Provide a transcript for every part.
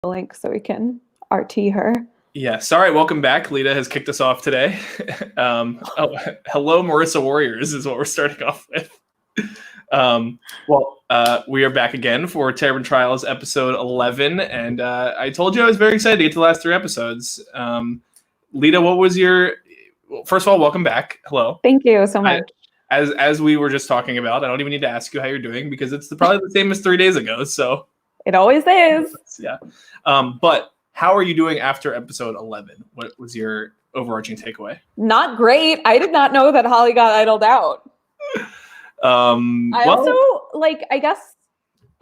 link so we can RT her. Yeah, sorry, welcome back. Lita has kicked us off today. Hello, Marissa Warriors is what we're starting off with. We are back again for Terrapin Trials episode 11, and I told you I was very excited to get to the last 3 episodes. Lita, what was your... Well, first of all, welcome back. Hello. Thank you so much. As we were just talking about, I don't even need to ask you how you're doing because it's probably the same as 3 days ago, so... It always is. Yeah. But how are you doing after episode 11? What was your overarching takeaway? Not great. I did not know that Holly got idled out. I guess,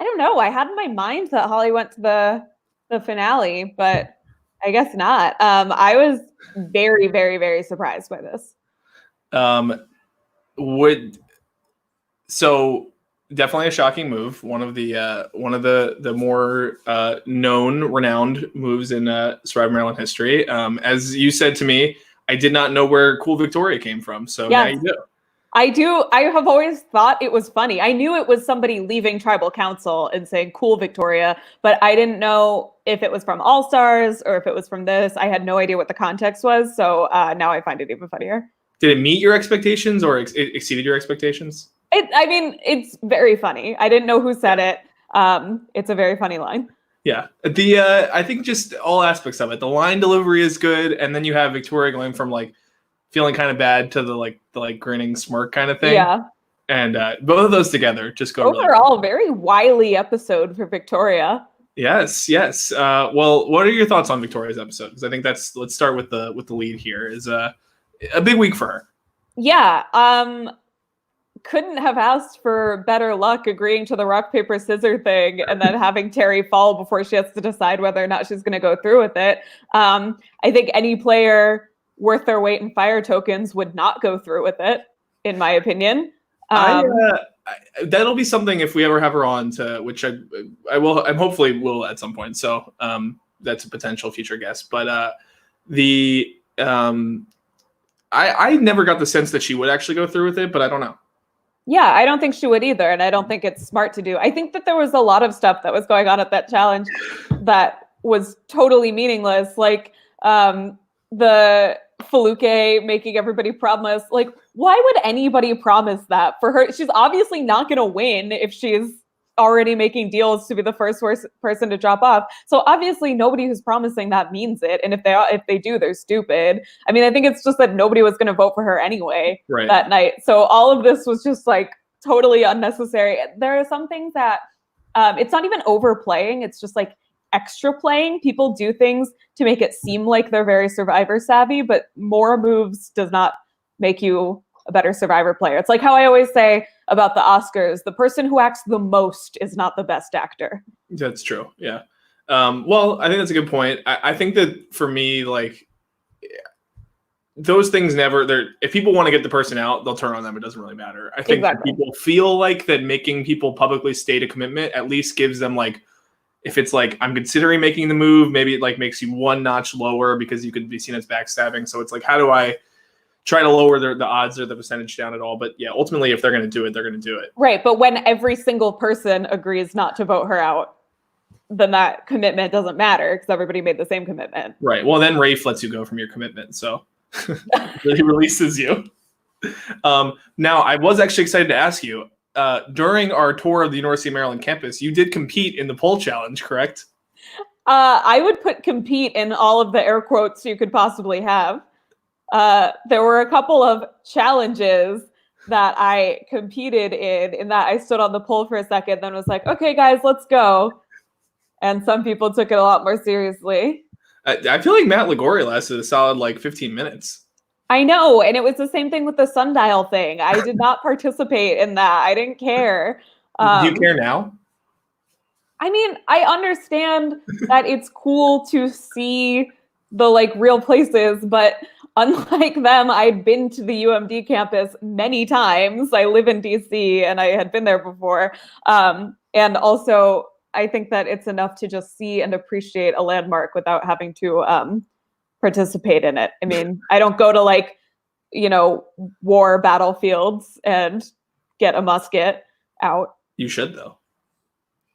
I don't know. I had in my mind that Holly went to the finale, but I guess not. I was very, very, very surprised by this. Definitely a shocking move. One of the more known, renowned moves in Survivor Maryland history. As you said to me, I did not know where Cool Victoria came from. So yes. Now you do. I do. I have always thought it was funny. I knew it was somebody leaving tribal council and saying "Cool Victoria," but I didn't know if it was from All Stars or if it was from this. I had no idea what the context was. So now I find it even funnier. Did it meet your expectations or it exceeded your expectations? It's very funny. I didn't know who said it. It's a very funny line. Yeah. I think just all aspects of it. The line delivery is good, and then you have Victoria going from like feeling kind of bad to the grinning smirk kind of thing. Yeah. And both of those together just go overall very wily episode for Victoria. Yes. Well, what are your thoughts on Victoria's episode? Because I think let's start with the lead here. Is a big week for her. Yeah. Couldn't have asked for better luck agreeing to the rock, paper, scissors thing and then having Terry fall before she has to decide whether or not she's going to go through with it. I think any player worth their weight in fire tokens would not go through with it, in my opinion. That'll be something if we ever have her on, which I hopefully will at some point. So that's a potential future guest. But I never got the sense that she would actually go through with it, but I don't know. Yeah, I don't think she would either, and I don't think it's smart to do. I think that there was a lot of stuff that was going on at that challenge that was totally meaningless, like the Feluke making everybody promise. Like, why would anybody promise that for her? She's obviously not going to win if she's already making deals to be the first person to drop off. So obviously nobody who's promising that means it. And if they do, they're stupid. I mean, I think it's just that nobody was going to vote for her anyway that night. So all of this was just like totally unnecessary. There are some things that it's not even overplaying. It's just like extra playing. People do things to make it seem like they're very Survivor savvy, but more moves does not make you a better Survivor player. It's like how I always say about the Oscars, the person who acts the most is not the best actor. That's true. Yeah. Well, I think that's a good point. I think that for me, like those things if people want to get the person out, they'll turn on them. It doesn't really matter. I think that people feel like that making people publicly state a commitment at least gives them like, if it's like, I'm considering making the move, maybe it like makes you one notch lower because you could be seen as backstabbing. So it's like, how do I try to lower the odds or the percentage down at all? But yeah, ultimately, if they're going to do it, they're going to do it. Right. But when every single person agrees not to vote her out, then that commitment doesn't matter because everybody made the same commitment. Right. Well, then Rafe lets you go from your commitment. So he releases you. Now, I was actually excited to ask you, during our tour of the University of Maryland campus, you did compete in the poll challenge, correct? I would put compete in all of the air quotes you could possibly have. There were a couple of challenges that I competed in that I stood on the pole for a second, then was like, okay, guys, let's go. And some people took it a lot more seriously. I feel like Matt Ligori lasted a solid like 15 minutes. I know. And it was the same thing with the sundial thing. I did not participate in that. I didn't care. Do you care now? I mean, I understand that it's cool to see the like real places, but unlike them, I'd been to the UMD campus many times. I live in DC and I had been there before. And also, I think that it's enough to just see and appreciate a landmark without having to participate in it. I mean, I don't go to like, war battlefields and get a musket out. You should, though.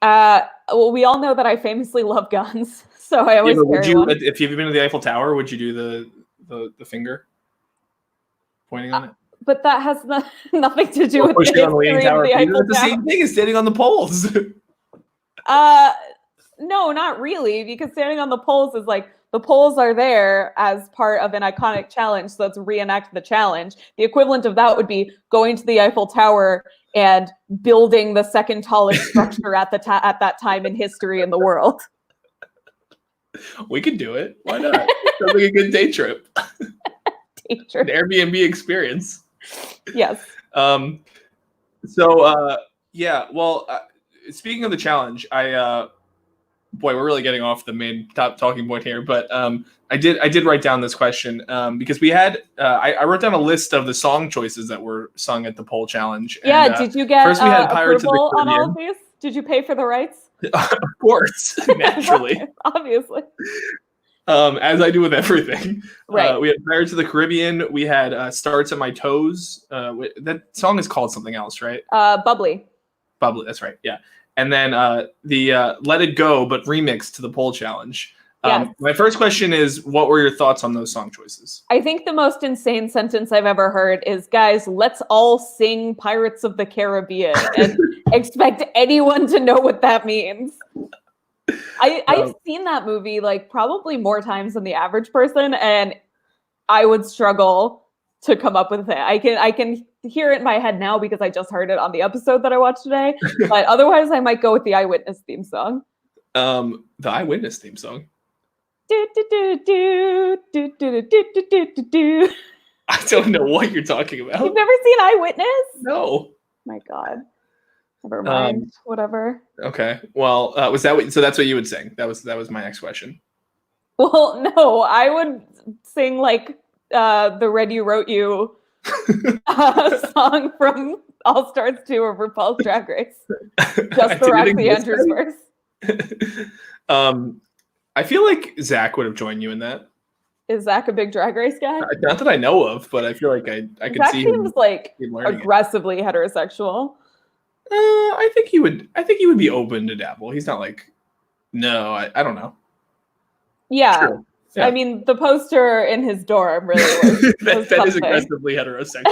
Well, we all know that I famously love guns, so I always would carry you, one. if you've been to the Eiffel Tower, would you do the finger pointing on it? But that has nothing to do Or with the pushing on the Leaning history of Tower the of Pisa? Eiffel It's the same Tower. thing as standing on the poles. No, not really, because standing on the poles is like, the poles are there as part of an iconic challenge, so let's reenact the challenge. The equivalent of that would be going to the Eiffel Tower and building the second tallest structure at that time in history in the world. We could do it. Why not? Sounds like a good day trip. An Airbnb experience. Yes. Yeah. Well, speaking of the challenge, boy, we're really getting off the main top talking point here, but I did write down this question because we had I wrote down a list of the song choices that were sung at the poll challenge. Yeah, and, did you get first we had Pirates of the approval on all Caribbean. of these? Did you pay for the rights? Of course, naturally. Obviously. As I do with everything. Right. We had Pirates of the Caribbean. We had Starts at My Toes. That song is called something else, right? Bubbly. Bubbly, that's right. Yeah. And then the Let It Go, but remixed to the poll challenge. Yes. My first question is, what were your thoughts on those song choices? I think the most insane sentence I've ever heard is, guys, let's all sing Pirates of the Caribbean and expect anyone to know what that means. I've seen that movie like probably more times than the average person, and I would struggle to come up with it. I can hear it in my head now because I just heard it on the episode that I watched today. But otherwise, I might go with the Eyewitness theme song. The Eyewitness theme song. Do, do, do, do, do, do, do, do, do, do, do. I don't know what you're talking about. You've never seen Eyewitness? No. My God. Never mind. Whatever. Okay. Well, was that what? So that's what you would sing. That was my next question. Well, no, I would sing like the Red You Wrote You song from All Stars 2 of RuPaul's Drag Race. Just the Roxy Andrews verse. I feel like Zach would have joined you in that. Is Zach a big Drag Race guy? Not that I know of, but I feel like I could Zach see seems him like learning aggressively heterosexual. I think he would be open to dabble. He's not like, no, I don't know. Yeah. True. Yeah. I mean, the poster in his dorm really was that is aggressively heterosexual.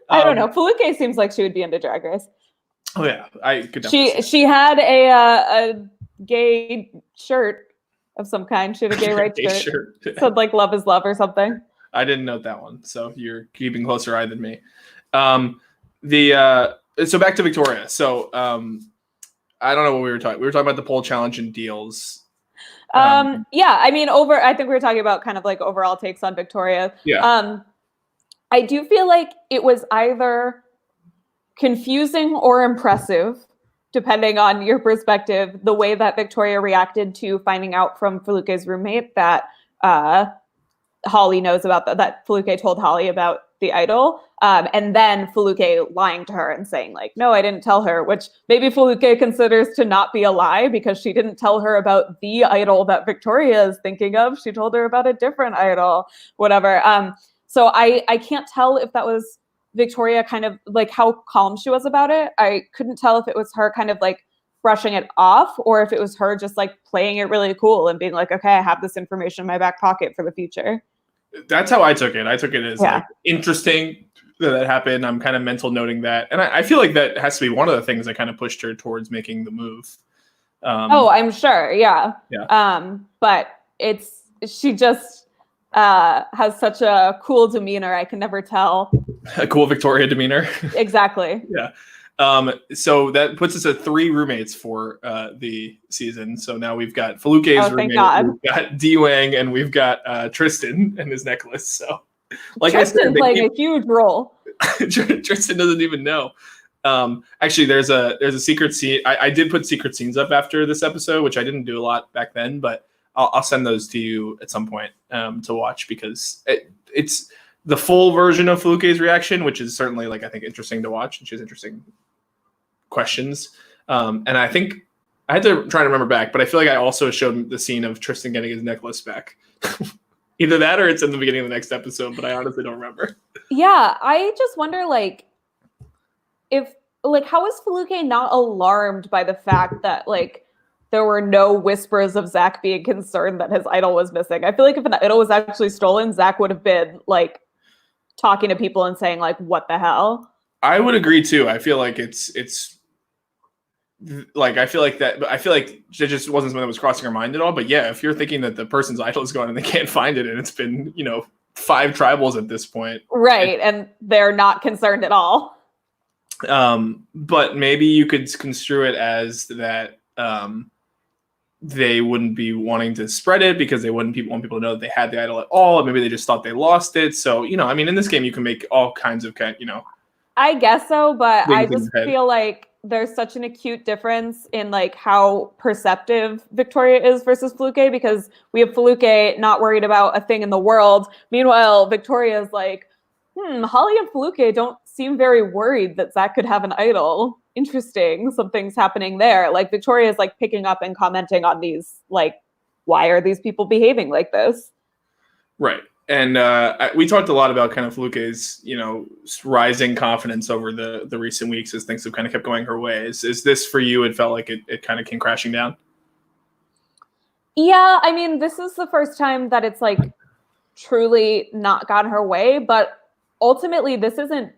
I don't know. Feluke seems like she would be into Drag Race. Oh yeah, I could definitely She had a gay shirt of some kind. She had a gay rights shirt. Said like "Love is love" or something. I didn't note that one, so you're keeping closer eye than me. So back to Victoria. So I don't know what we were talking. We were talking about the poll challenge and deals. Yeah, I mean, I think we were talking about kind of like overall takes on Victoria. Yeah. I do feel like it was either confusing or impressive, depending on your perspective, the way that Victoria reacted to finding out from Feluke's roommate that Holly knows about that Feluke told Holly about the idol. And then Feluke lying to her and saying like, no, I didn't tell her, which maybe Feluke considers to not be a lie because she didn't tell her about the idol that Victoria is thinking of. She told her about a different idol, whatever. So I can't tell if that was Victoria kind of like how calm she was about it. I couldn't tell if it was her kind of like brushing it off or if it was her just like playing it really cool and being like, okay, I have this information in my back pocket for the future. That's how I took it. I took it as like interesting that happened. I'm kind of mental noting that. And I feel like that has to be one of the things that kind of pushed her towards making the move. I'm sure. Yeah. But she just has such a cool demeanor. I can never tell. A cool Victoria demeanor. Exactly. Yeah. So that puts us at 3 roommates for the season. So now we've got Feluke's roommate, we've got D-Wang, and we've got Tristan and his necklace. So, like Tristan I said, playing a huge role. Tristan doesn't even know. Actually, there's a secret scene. I did put secret scenes up after this episode, which I didn't do a lot back then, but I'll send those to you at some point to watch because it's the full version of Feluke's reaction, which is certainly like I think interesting to watch, and she has interesting questions. And I think I had to try to remember back, but I feel like I also showed the scene of Tristan getting his necklace back. Either that or it's in the beginning of the next episode, but I honestly don't remember. Yeah, I just wonder like if like, how is Fluke not alarmed by the fact that, like, there were no whispers of Zach being concerned that his idol was missing? I feel like if an idol was actually stolen, Zach would have been, like, talking to people and saying, like, what the hell? I would agree, too. I feel like it's like, I feel like that it just wasn't something that was crossing her mind at all. But yeah, if you're thinking that the person's idol is gone and they can't find it, and it's been, 5 tribals at this point. Right, and they're not concerned at all. But maybe you could construe it as that they wouldn't be wanting to spread it because they wouldn't want people to know that they had the idol at all. Or maybe they just thought they lost it. So, I mean, in this game, you can make all kinds of, I guess so, but I things in just your head. feel like there's such an acute difference in, like, how perceptive Victoria is versus Fluke, because we have Fluke not worried about a thing in the world. Meanwhile, Victoria is like, Holly and Fluke don't seem very worried that Zach could have an idol. Interesting. Something's happening there. Like, Victoria is, like, picking up and commenting on these, like, why are these people behaving like this? Right. And we talked a lot about kind of Fluke's, rising confidence over the recent weeks as things have kind of kept going her way. Is this for you? It felt like it kind of came crashing down. Yeah, I mean, this is the first time that it's, like, truly not gone her way, but ultimately this isn't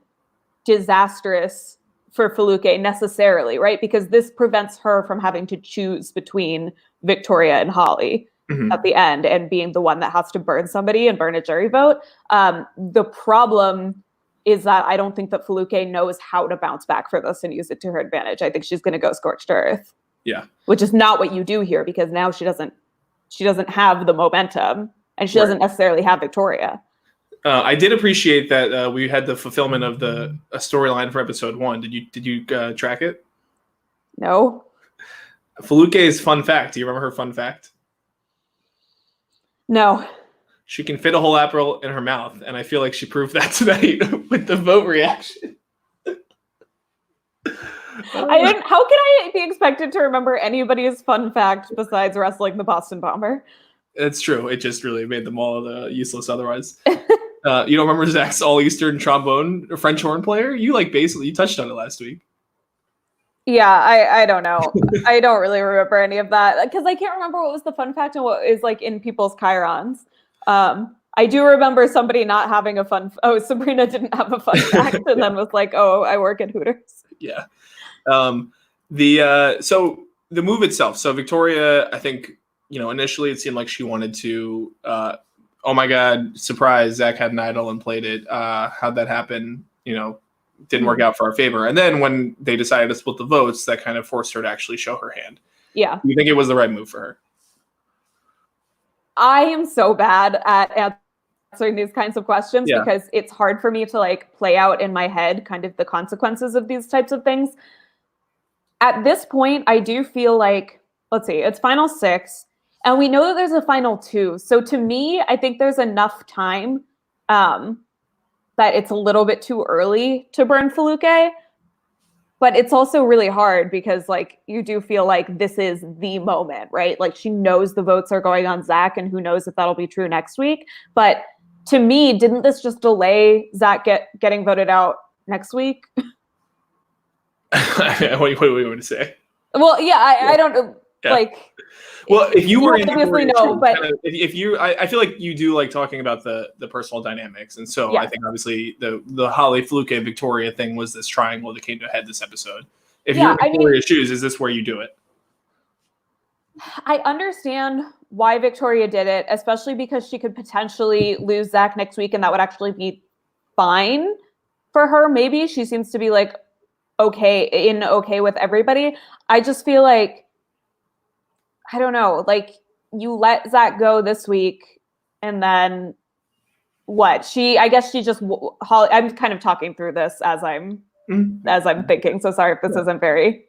disastrous for Fluke necessarily, right? Because this prevents her from having to choose between Victoria and Holly at the end and being the one that has to burn somebody and burn a jury vote. The problem is that I don't think that Fluke knows how to bounce back for this and use it to her advantage. I think she's going to go scorched earth. Yeah. Which is not what you do here, because now she doesn't have the momentum, and she doesn't necessarily have Victoria. I did appreciate that we had the fulfillment of a storyline for episode 1. Did you track it? No. Fluke's fun fact. Do you remember her fun fact? No. She can fit a whole apple in her mouth, and I feel like she proved that tonight with the vote reaction. How can I be expected to remember anybody's fun fact besides wrestling the Boston Bomber? That's true. It just really made them all useless otherwise. You don't remember Zach's all-Eastern trombone French horn player? You you touched on it last week. Yeah, I don't know. I don't really remember any of that because I can't remember what was the fun fact and what is like in people's chyrons. I do remember somebody not having a fun. Sabrina didn't have a fun fact and then was like, "Oh, I work at Hooters." Yeah. So the move itself. So Victoria, I think initially it seemed like she wanted to. Oh my God! Surprise! Zach had an idol and played it. How'd that happen? Didn't work out for our favor. And then when they decided to split the votes, that kind of forced her to actually show her hand. Yeah. You think it was the right move for her? I am so bad at answering these kinds of questions because it's hard for me to like play out in my head kind of the consequences of these types of things. At this point, I do feel like, let's see, it's final 6 and we know that there's a final 2. So to me, I think there's enough time that it's a little bit too early to burn Fluke, but it's also really hard because like you do feel like this is the moment, right? Like she knows the votes are going on Zach and who knows if that'll be true next week. But to me, didn't this just delay Zach getting voted out next week? What do you want to say? Well, yeah, I don't like. Well, if you were in obviously no, but if you, I feel like you do like talking about the personal dynamics, and so I think obviously the Holly Fluke Victoria thing was this triangle that came to a head this episode. If you're in Victoria's shoes, is this where you do it? I understand why Victoria did it, especially because she could potentially lose Zach next week, and that would actually be fine for her. Maybe she seems to be like okay with everybody. I just feel like. I don't know, like you let Zach go this week and then what? I guess she just, I'm kind of talking through this as I'm thinking. So sorry if this isn't very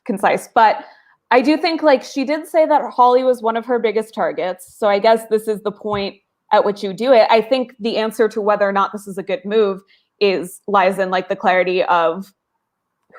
concise, but I do think like she did say that Holly was one of her biggest targets. So I guess this is the point at which you do it. I think the answer to whether or not this is a good move lies in like the clarity of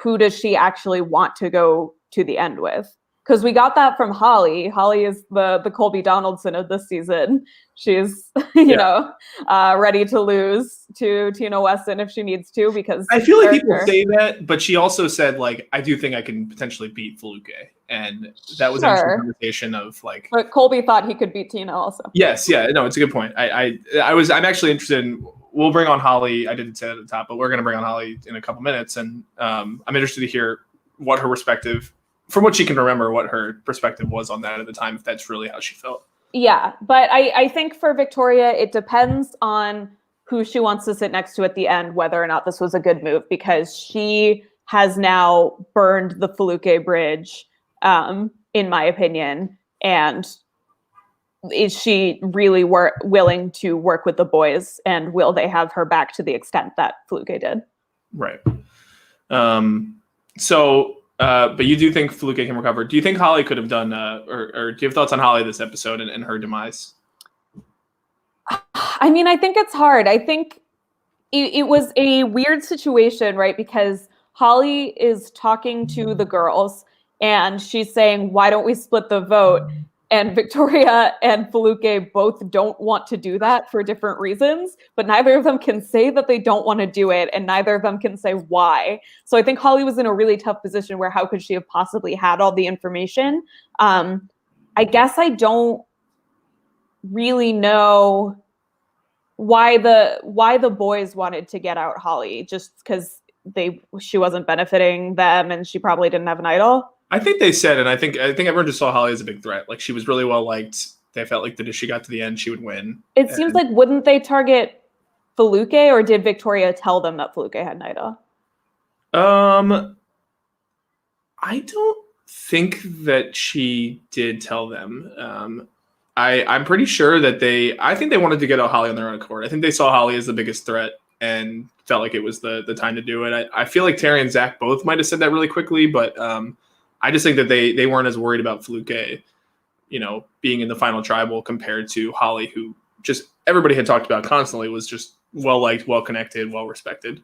who does she actually want to go to the end with. because we got that from Holly. Holly is the Colby Donaldson of this season. She's, ready to lose to Tina Weston if she needs to, because I feel like people say that, but she also said, like, I do think I can potentially beat Fluke. And that was actually a conversation of, like... But Colby thought he could beat Tina also. Yes, yeah, no, it's a good point. I'm actually interested in... We'll bring on Holly. I didn't say it at the top, but we're going to bring on Holly in a couple minutes. And I'm interested to hear what her perspective... From what she can remember, what her perspective was on that at the time, if that's really how she felt. Yeah, but I think for Victoria, it depends on who she wants to sit next to at the end, whether or not this was a good move, because she has now burned the Fluke bridge, in my opinion. And is she really willing to work with the boys, and will they have her back to the extent that Fluke did? Right. But you do think Fluke can recover. Do you think Holly could have done, or do you have thoughts on Holly this episode and her demise? I mean, I think it's hard. I think it was a weird situation, right? Because Holly is talking to the girls and she's saying, why don't we split the vote? And Victoria and Fluke both don't want to do that for different reasons, but neither of them can say that they don't want to do it, and neither of them can say why. So I think Holly was in a really tough position where how could she have possibly had all the information? I guess I don't really know why the boys wanted to get out Holly, just because she wasn't benefiting them and she probably didn't have an idol. I think they said, and I think everyone just saw Holly as a big threat. Like, she was really well liked. They felt like that if she got to the end, she would win. Seems like, wouldn't they target Fluke, or did Victoria tell them that Fluke had an idol? I don't think that she did tell them. I'm pretty sure that I think they wanted to get out Holly on their own accord. I think they saw Holly as the biggest threat and felt like it was the time to do it. I feel like Terry and Zach both might have said that really quickly, but I just think that they weren't as worried about Fluke, being in the final tribal compared to Holly, who just everybody had talked about constantly, was just well-liked, well-connected, well-respected.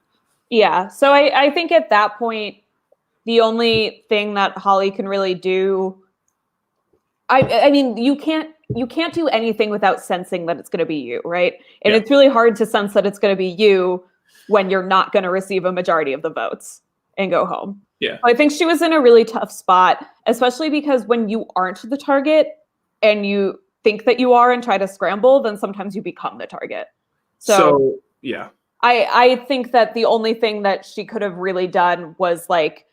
Yeah. So I think at that point, the only thing that Holly can really do, I mean, you can't do anything without sensing that it's going to be you, right? And It's really hard to sense that it's going to be you when you're not going to receive a majority of the votes and go home. Yeah. I think she was in a really tough spot, especially because when you aren't the target and you think that you are and try to scramble, then sometimes you become the target. So yeah. I think that the only thing that she could have really done was, like,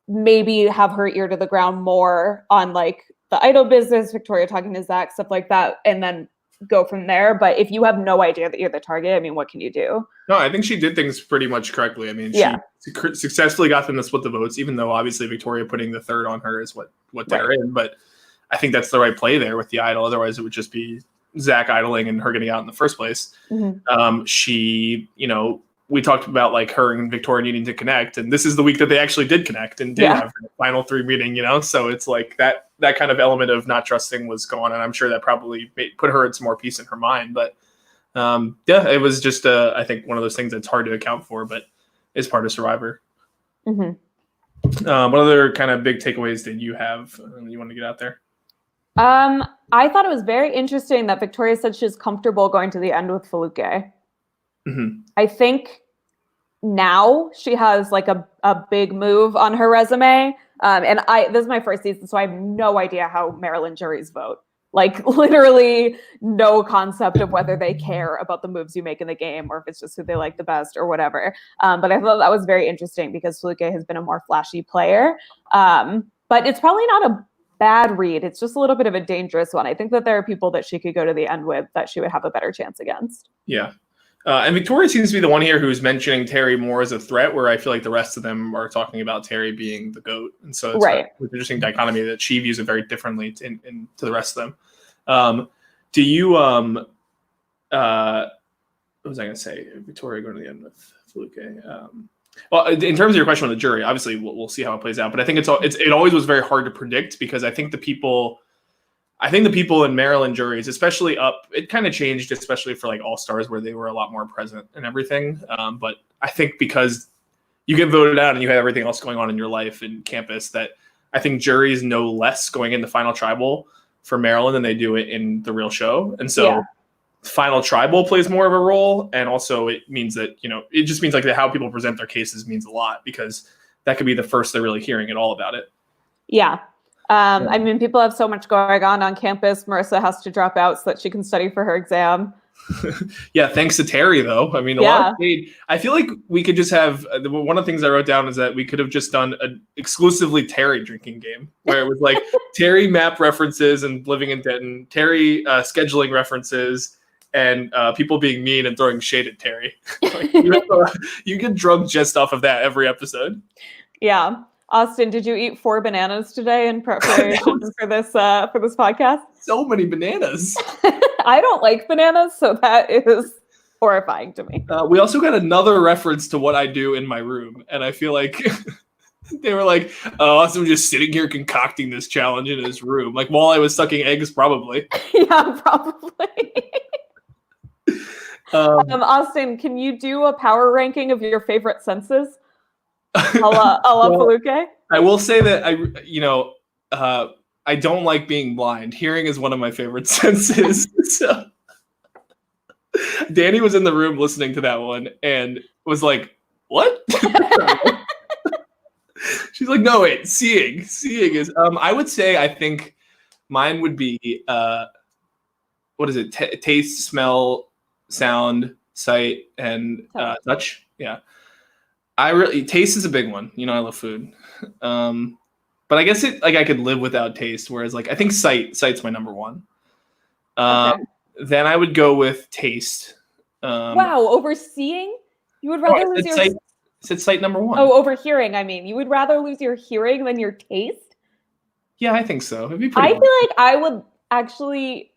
maybe have her ear to the ground more on, like, the idol business, Victoria talking to Zach, stuff like that, and then go from there. But if you have no idea that you're the target, I mean, what can you do? No, I think she did things pretty much correctly. I mean, she successfully got them to split the votes, even though obviously Victoria putting the third on her is what they're in. But I think that's the right play there with the idol. Otherwise, it would just be Zach idling and her getting out in the first place. Mm-hmm. She, we talked about, like, her and Victoria needing to connect, and this is the week that they actually did connect and did have the final 3 meeting, so it's like that kind of element of not trusting was gone, and I'm sure that probably put her in some more peace in her mind. But it was just I think one of those things that's hard to account for, but is part of Survivor. Mm-hmm. What other kind of big takeaways did you have you want to get out there? I thought it was very interesting that Victoria said she's comfortable going to the end with Fluke. Mm-hmm. I think now she has, like, a big move on her resume. And this is my first season, so I have no idea how Maryland juries vote. Like, literally no concept of whether they care about the moves you make in the game or if it's just who they like the best or whatever. But I thought that was very interesting because Fluke has been a more flashy player. But it's probably not a bad read. It's just a little bit of a dangerous one. I think that there are people that she could go to the end with that she would have a better chance against. Yeah. And Victoria seems to be the one here who's mentioning Terry more as a threat, where I feel like the rest of them are talking about Terry being the GOAT. And so it's an interesting dichotomy that she views it very differently to the rest of them. Do you, what was I going to say? Victoria going to the end with Fluke. Well, in terms of your question on the jury, obviously we'll see how it plays out. But I think it always was very hard to predict, because I think the people in Maryland juries, especially it kind of changed, especially for, like, All-Stars, where they were a lot more present and everything. But I think because you get voted out and you have everything else going on in your life and campus, that I think juries know less going into Final Tribal for Maryland than they do it in the real show. And so Final Tribal plays more of a role. And also it means that, it just means like how people present their cases means a lot, because that could be the first they're really hearing at all about it. Yeah. I mean, people have so much going on campus. Marissa has to drop out so that she can study for her exam. Yeah, thanks to Terry, though. I mean, a lot of shade. I feel like we could just have one of the things I wrote down is that we could have just done an exclusively Terry drinking game where it was like Terry map references and living in Denton, Terry scheduling references, and people being mean and throwing shade at Terry. Like, you get drunk just off of that every episode. Yeah. Austin, did you eat 4 bananas today in preparation for this podcast? So many bananas. I don't like bananas, so that is horrifying to me. We also got another reference to what I do in my room, and I feel like they were like, Austin was just sitting here concocting this challenge in his room, like while I was sucking eggs, probably. Yeah, probably. Austin, can you do a power ranking of your favorite senses? A la Fluke? I will say that I don't like being blind. Hearing is one of my favorite senses. So Danny was in the room listening to that one and was like, "What?" She's like, "No, wait, seeing. Seeing is." I would say I think mine would be what is it? Taste, smell, sound, sight, and touch. Yeah. Taste is a big one. I love food. But I guess I could live without taste. Whereas I think sight's my number one. Then I would go with taste. Wow, over seeing? You would rather lose your sight number one. Oh, over hearing, I mean. You would rather lose your hearing than your taste? Yeah, I think so. It'd be I feel like I would actually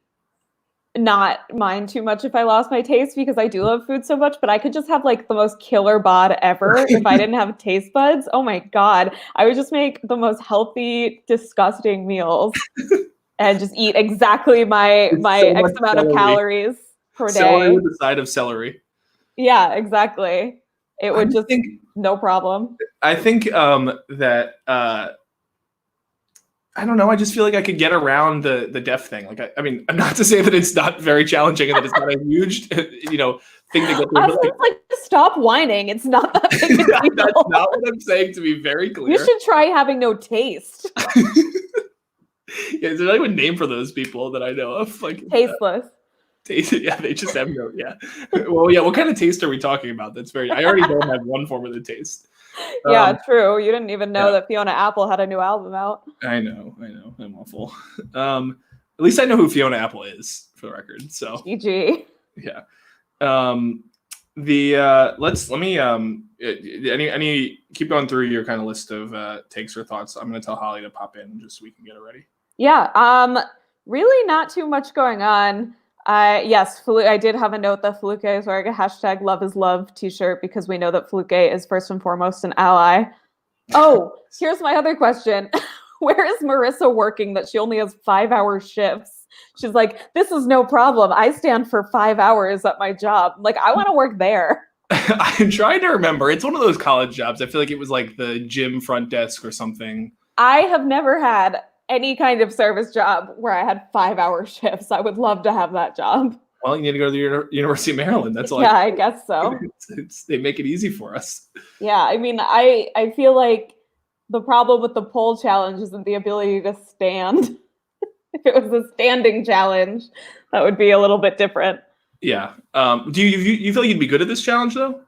not mind too much if I lost my taste, because I do love food so much, but I could just have the most killer bod ever if I didn't have taste buds. Oh my God. I would just make the most healthy, disgusting meals and just eat exactly my X amount of calories per day. Celery with the side of celery. Yeah, exactly. It would no problem. I think that I don't know. I just feel like I could get around the deaf thing. I mean, not to say that it's not very challenging and that it's not a huge, thing to get through. I was stop whining. It's not that big a deal. That's not what I'm saying, to be very clear. You should try having no taste. Yeah, is there a name for those people that I know of? Tasteless. Yeah, they just have no. Yeah. Well, yeah. What kind of taste are we talking about? I already don't have one form of the taste. Yeah, true. You didn't even know that Fiona Apple had a new album out. I know. I'm awful. At least I know who Fiona Apple is, for the record. So GG. Yeah. Any keep going through your kind of list of takes or thoughts. I'm going to tell Holly to pop in just so we can get it ready. Yeah. Really not too much going on. Yes, I did have a note that Fluke is wearing a hashtag love is love t-shirt, because we know that Fluke is first and foremost an ally. Oh, here's my other question. Where is Marissa working that she only has 5-hour shifts? She's like, this is no problem. I stand for 5 hours at my job. I want to work there. I'm trying to remember. It's one of those college jobs. I feel like it was the gym front desk or something. I have never had any kind of service job where I had 5-hour shifts. I would love to have that job. Well, you need to go to the University of Maryland. That's all. Yeah, I guess so. They make it easy for us. Yeah, I mean, I feel like the problem with the pole challenge isn't the ability to stand. If it was a standing challenge, that would be a little bit different. Yeah. Do you feel you'd be good at this challenge though?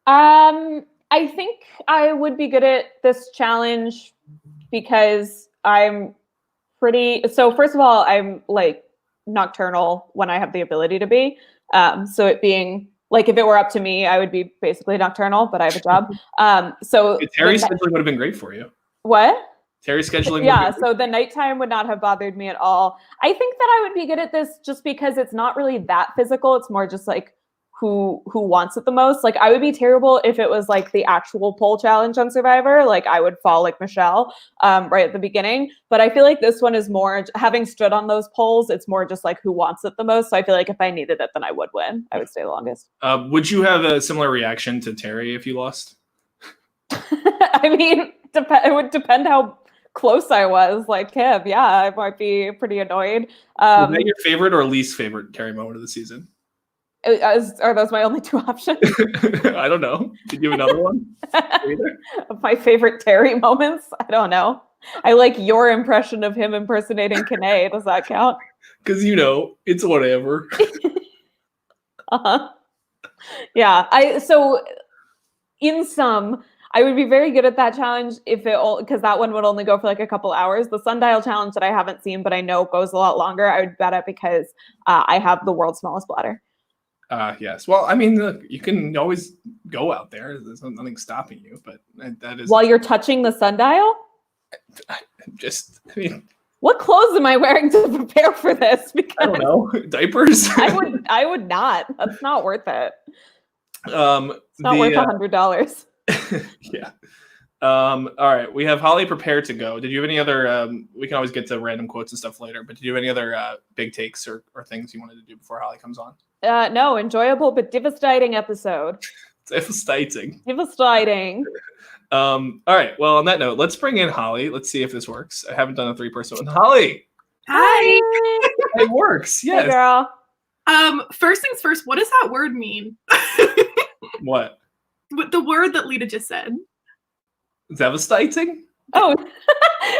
I think I would be good at this challenge because I'm so first of all, I'm nocturnal when I have the ability to be. So it being if it were up to me, I would be basically nocturnal, but I have a job. So Terry's scheduling would have been great for you. What? Terry's scheduling. Yeah. So the nighttime would not have bothered me at all. I think that I would be good at this just because it's not really that physical. It's more just who wants it the most. I would be terrible if it was the actual pole challenge on Survivor. I would fall like Michelle right at the beginning. But I feel like this one is more, having stood on those poles, it's more just who wants it the most. So I feel like if I needed it, then I would win. I would stay the longest. Would you have a similar reaction to Terry if you lost? I mean, It would depend how close I was. Like him, yeah, I might be pretty annoyed. Is that your favorite or least favorite Terry moment of the season? Are those my only two options? I don't know. Did you have another one? My favorite Terry moments? I don't know. I like your impression of him impersonating Kanae. Does that count? Because it's whatever. Uh-huh. Yeah. So in sum, I would be very good at that challenge because that one would only go for like a couple hours. The sundial challenge that I haven't seen, but I know goes a lot longer, I would bet it because I have the world's smallest bladder. Yes. Well, I mean, look, you can always go out there. There's nothing stopping you, but that is... While you're touching the sundial? I mean... What clothes am I wearing to prepare for this? Because I don't know. Diapers? I would not. That's not worth it. It's not worth $100. Yeah. All right. We have Holly prepared to go. Did you have any other we can always get to random quotes and stuff later, but did you have any other big takes or things you wanted to do before Holly comes on? No, enjoyable but devastating episode. Devastating. Devastating. All right. Well, on that note, let's bring in Holly. Let's see if this works. I haven't done a 3-person one. Holly. Hi. It works. Yes. Hey, girl. First things first, what does that word mean? What? The word that Lita just said. Devastating? Oh,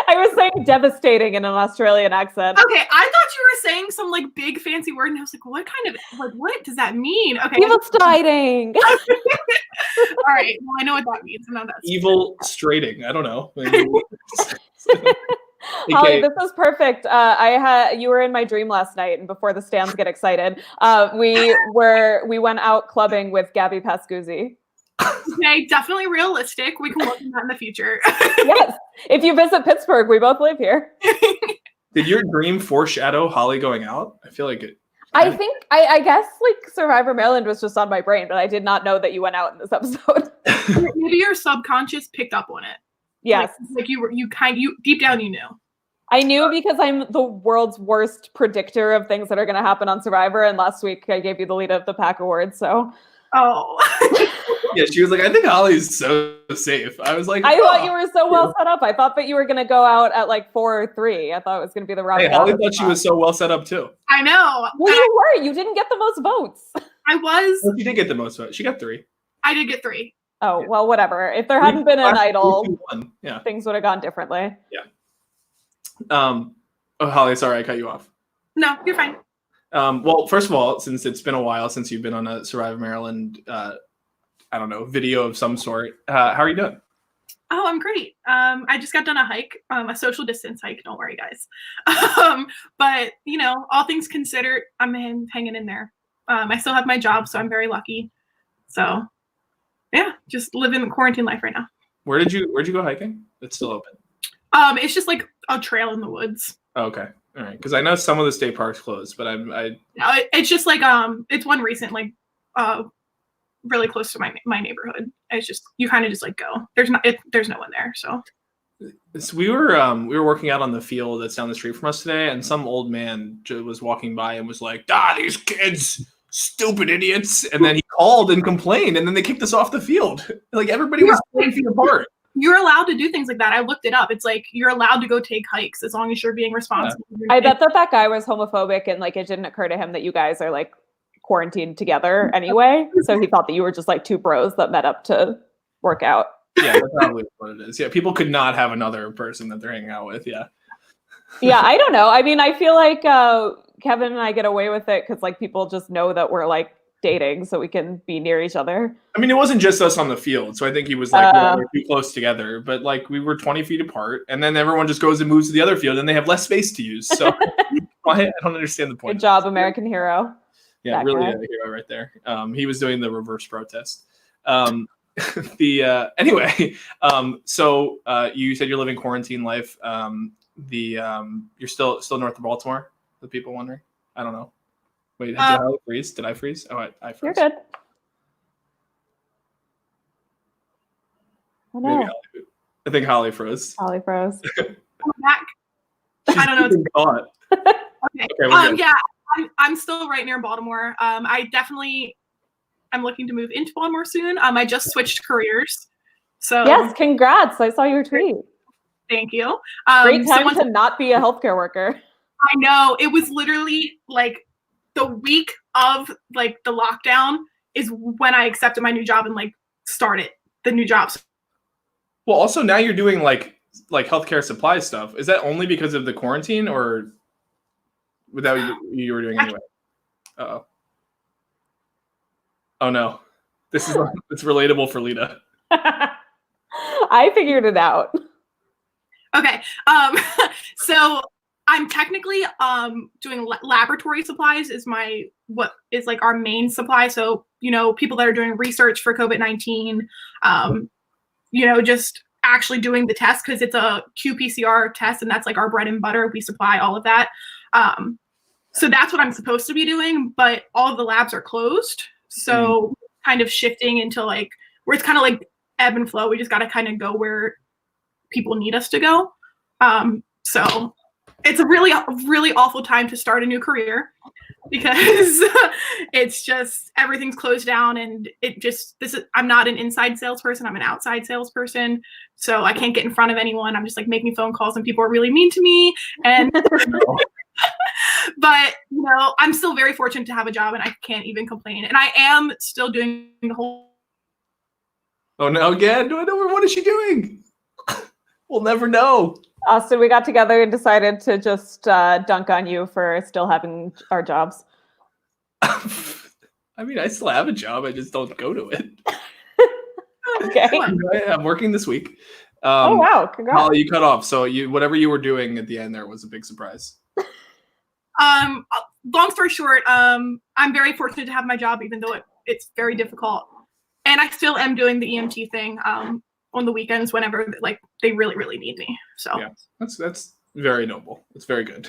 I was saying devastating in an Australian accent. Okay, I thought you were saying some like big fancy word, and I was like, what does that mean? Okay. Devastating. All right, well, I know what that means. No, that's Evil straighting. I don't know. Holly, this is perfect. You were in my dream last night, and before the stands get excited, we went out clubbing with Gabby Pascuzzi. Okay, definitely realistic. We can work on that in the future. Yes, if you visit Pittsburgh, we both live here. Did your dream foreshadow Holly going out? I feel like it. I think I guess like Survivor Maryland was just on my brain, but I did not know that you went out in this episode. Maybe your subconscious picked up on it. Yes, like you deep down you knew. I knew because I'm the world's worst predictor of things that are going to happen on Survivor, and last week I gave you the Lead of the Pack award, so. Oh. Yeah, she was like, I think Holly's so safe. I was like, I thought you were so well set up. I thought that you were going to go out at like 4 or 3. I thought it was going to be the wrong. Hey, Holly thought she was so well set up too. I know. Well, you were. You didn't get the most votes. I was. Well, she did get the most votes. She got 3. I did get 3. Oh, well, whatever. If there hadn't been an idol, yeah, things would have gone differently. Yeah. Oh, Holly, sorry, I cut you off. No, you're fine. Well, first of all, since it's been a while since you've been on a Survivor Maryland, I don't know, video of some sort, how are you doing? Oh, I'm great. I just got done a hike, a social distance hike. Don't worry, guys. But all things considered, I'm hanging in there. I still have my job, so I'm very lucky. So, yeah, just living the quarantine life right now. Where'd you go hiking? It's still open. It's just like a trail in the woods. Oh, okay. All right. Because I know some of the state parks closed, but it's just like it's one recent really close to my neighborhood. It's just you kind of just like go. There's no one there. So we were working out on the field that's down the street from us today, and some old man was walking by and was like, these kids, stupid idiots. And then he called and complained, and then they kicked us off the field. Like everybody was 20 feet apart. You're allowed to do things like that. I looked it up. It's like you're allowed to go take hikes as long as you're being responsible. Yeah. I bet that guy was homophobic and like it didn't occur to him that you guys are like quarantined together anyway. So he thought that you were just like 2 bros that met up to work out. Yeah, that's probably what it is. Yeah, people could not have another person that they're hanging out with. Yeah. Yeah, I don't know. I mean, I feel like Kevin and I get away with it because like people just know that we're like dating so we can be near each other. I mean, it wasn't just us on the field, so I think he was like we're too close together, but like we were 20 feet apart, and then everyone just goes and moves to the other field and they have less space to use. So I don't understand the point. Good job, American hero. Yeah, really a hero right there. He was doing the reverse protest. Anyway, so you said you're living quarantine life. You're still north of Baltimore, for people wondering. I don't know. Wait, did I freeze? Did I freeze? Oh, I froze. You're good. Oh, no. Maybe I think Holly froze. Holly froze. I'm back. I don't know. Okay. Yeah, I'm still right near Baltimore. I'm looking to move into Baltimore soon. I just switched careers. So yes, congrats. I saw your tweet. thank you. Great time to not be a healthcare worker. I know, it was literally like the week of like the lockdown is when I accepted my new job and like started the new jobs. Well, also now you're doing like healthcare supply stuff. Is that only because of the quarantine, or without you were doing anyway? Uh-oh. Oh no, this is it's relatable for Lita. I figured it out. Okay, so I'm technically doing laboratory supplies is what is like our main supply. So people that are doing research for COVID-19, just actually doing the test because it's a qPCR test and that's like our bread and butter. We supply all of that. So that's what I'm supposed to be doing, but all of the labs are closed. So kind of shifting into like where it's kind of like ebb and flow. We just got to kind of go where people need us to go. So it's a really, really awful time to start a new career because it's just everything's closed down and I'm not an inside salesperson, I'm an outside salesperson. So I can't get in front of anyone. I'm just like making phone calls and people are really mean to me. And but I'm still very fortunate to have a job and I can't even complain. And I am still doing the whole. Oh no, again? What is she doing? We'll never know. Austin, we got together and decided to just dunk on you for still having our jobs. I mean, I still have a job. I just don't go to it. Okay. I'm working this week. Oh, wow. Congrats. Holly, you cut off. So whatever you were doing at the end there was a big surprise. Long story short, I'm very fortunate to have my job, even though it's very difficult. And I still am doing the EMT thing on the weekends whenever like they really, really need me. So yeah, that's very noble. It's very good.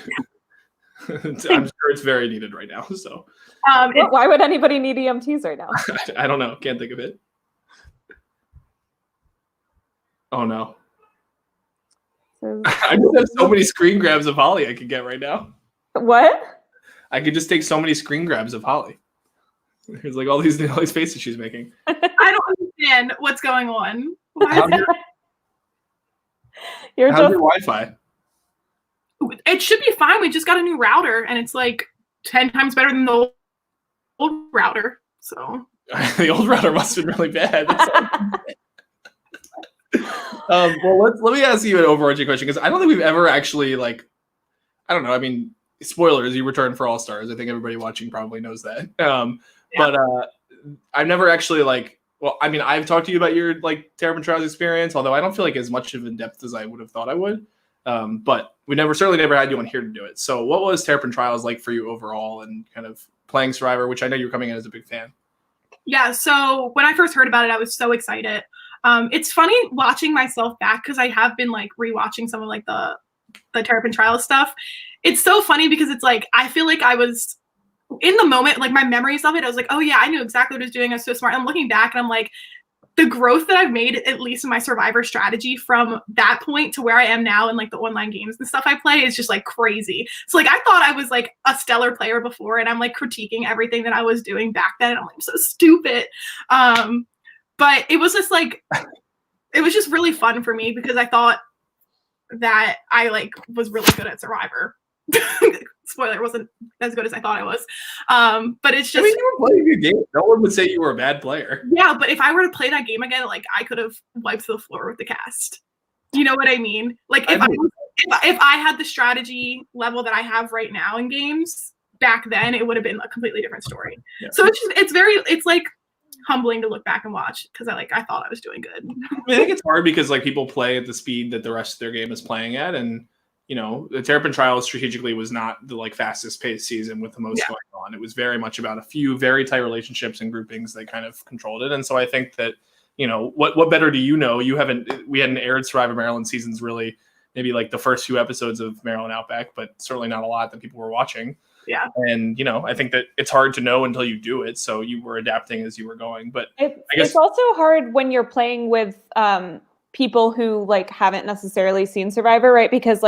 I'm sure it's very needed right now. So why would anybody need EMTs right now? I don't know. Can't think of it. Oh no. I just have so many screen grabs of Holly I could get right now. What? I could just take so many screen grabs of Holly. There's like all these faces she's making. I don't understand what's going on. How's your Wi-Fi? It should be fine. We just got a new router and it's like 10 times better than the old router. So the old router must have been really bad. Well, let me ask you an overarching question because I don't think we've ever actually I don't know. I mean, spoilers, you returned for All Stars. I think everybody watching probably knows that. But I've never actually I mean, I've talked to you about your Terrapin Trials experience, although I don't feel like as much of in depth as I would have thought I would. But we certainly never had you on here to do it. So what was Terrapin Trials like for you overall and kind of playing Survivor, which I know you're coming in as a big fan? Yeah, so when I first heard about it, I was so excited. It's funny watching myself back because I have been rewatching some of the Terrapin Trials stuff. It's so funny because it's I feel like I was in the moment, my memories of it, I was like, oh yeah, I knew exactly what I was doing. I was so smart. I'm looking back and I'm like, the growth that I've made, at least in my Survivor strategy from that point to where I am now in the online games and stuff I play is just crazy. So I thought I was a stellar player before and I'm critiquing everything that I was doing back then. And I'm I'm so stupid. But it was just it was just really fun for me because I thought that I was really good at Survivor. Spoiler, it wasn't as good as I thought I was. But it's just, I mean, you were playing a good game. No one would say you were a bad player. Yeah, but if I were to play that game again, I could have wiped the floor with the cast. You know what I mean? If I had the strategy level that I have right now in games back then, it would have been a completely different story. Yeah. So it's humbling to look back and watch because I thought I was doing good. I think it's hard because people play at the speed that the rest of their game is playing at, and the Terrapin Trials strategically was not the fastest paced season with the most going on. It was very much about a few very tight relationships and groupings that kind of controlled it. And so I think that, what better do you know? We hadn't aired Survivor Maryland seasons really, maybe the first few episodes of Maryland Outback, but certainly not a lot that people were watching. Yeah. And, I think that it's hard to know until you do it. So you were adapting as you were going, but it's also hard when you're playing with people who haven't necessarily seen Survivor, right? Because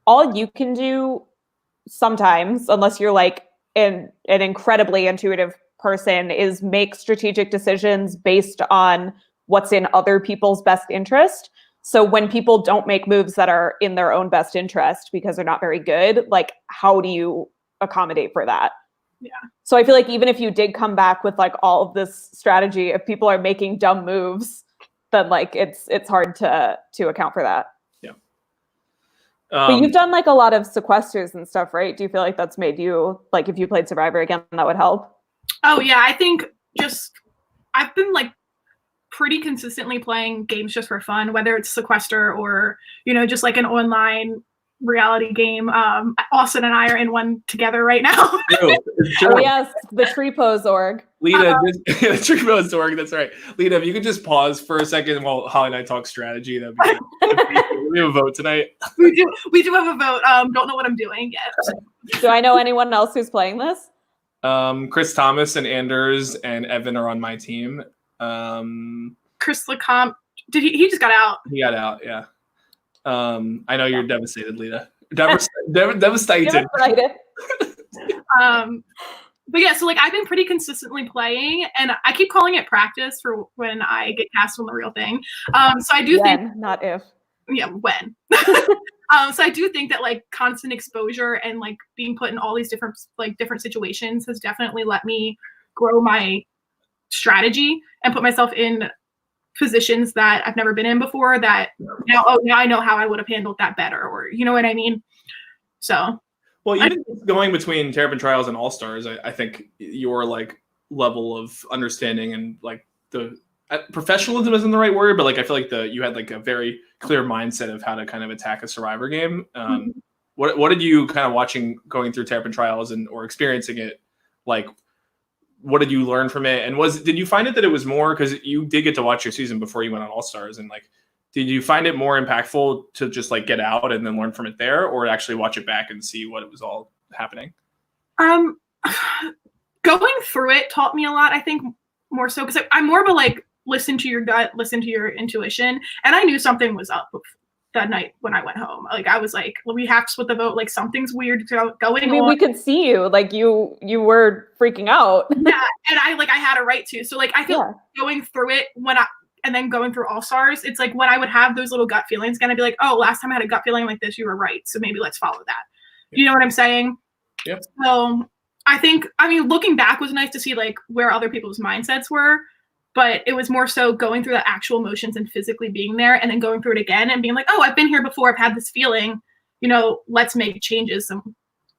all you can do sometimes, unless you're an incredibly intuitive person, is make strategic decisions based on what's in other people's best interest. So when people don't make moves that are in their own best interest because they're not very good, like how do you accommodate for that? Yeah. So I feel like even if you did come back with like all of this strategy, if people are making dumb moves, then like it's hard to account for that. Yeah. But you've done like a lot of sequesters and stuff, right? Do you feel like that's made you, like if you played Survivor again, that would help? Oh yeah, I think I've been like pretty consistently playing games just for fun, whether it's sequester or, you know, just like an online reality game. Austin and I are in one together right now. Oh yes, the Tree Pose org. Lita, the Tree Pose org, that's right. Lita, if you could just pause for a second while Holly and I talk strategy, that'd be good. We have a vote tonight. We do have a vote. Don't know what I'm doing yet. Do I know anyone else who's playing this? Chris Thomas and Anders and Evan are on my team. Chris Lecomte, he just got out. He got out, yeah. I know you're devastated, Lita. Devastated. But yeah, so like I've been pretty consistently playing, and I keep calling it practice for when I get cast on the real thing. So I do think, not if. Yeah, when. So I do think that like constant exposure and like being put in all these different situations has definitely let me grow my strategy and put myself in positions that I've never been in before that now I know how I would have handled that better, or you know what I mean? So well, even going between Terrapin Trials and All Stars, I think your like level of understanding and like the professionalism isn't the right word, but like I feel like you had like a very clear mindset of how to kind of attack a Survivor game. What did you kind of watching going through Terrapin Trials or experiencing it, like what did you learn from it? And did you find it that it was more, because you did get to watch your season before you went on All Stars, and like did you find it more impactful to just like get out and then learn from it there, or actually watch it back and see what it was all happening? Going through it taught me a lot, I think, more so because I'm more of a like listen to your gut, listen to your intuition, and I knew something was up that night when I went home. Like I was like, well, we have to split the vote, like something's weird going on. We could see you, like you were freaking out. Yeah, and I had a right to. So like I feel going through it and then going through All Stars, it's like when I would have those little gut feelings, gonna be like, oh, last time I had a gut feeling like this, you were right. So maybe let's follow that. You know what I'm saying? Yeah. So I mean, looking back was nice to see like where other people's mindsets were, but it was more so going through the actual motions and physically being there and then going through it again and being like, oh, I've been here before. I've had this feeling, you know, let's make changes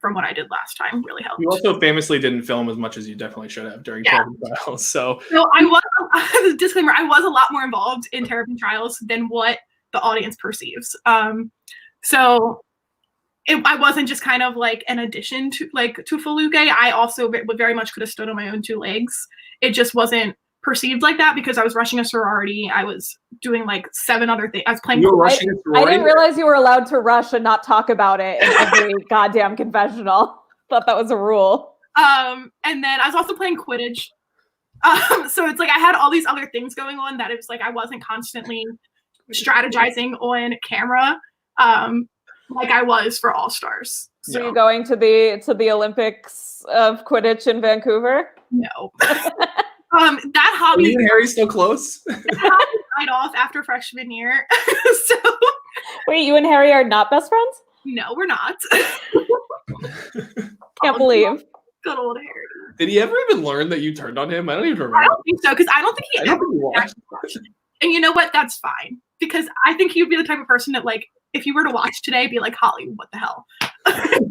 from what I did last time really helped. You also famously didn't film as much as you definitely should have during Terrapin Trials. So I was, disclaimer, I was a lot more involved in Terrapin Trials than what the audience perceives. So I wasn't just kind of like an addition to Felipe. I also very much could have stood on my own two legs. It just wasn't perceived like that because I was rushing a sorority. I was doing like 7 other things. I was playing. I didn't realize you were allowed to rush and not talk about it in every goddamn confessional. Thought that was a rule. And then I was also playing Quidditch. So it's like I had all these other things going on that it was like I wasn't constantly strategizing on camera, like I was for All Stars. So you're going to the Olympics of Quidditch in Vancouver? No. That hobby. Are you and Harry still close? That hobby died off after freshman year. So wait, you and Harry are not best friends? No, we're not. Can't believe. Good old Harry. Did he ever even learn that you turned on him? I don't even remember. I don't think so, because I don't think he ever watched. And you know what? That's fine. Because I think he would be the type of person that, like, if you were to watch today, be like, Holly, what the hell?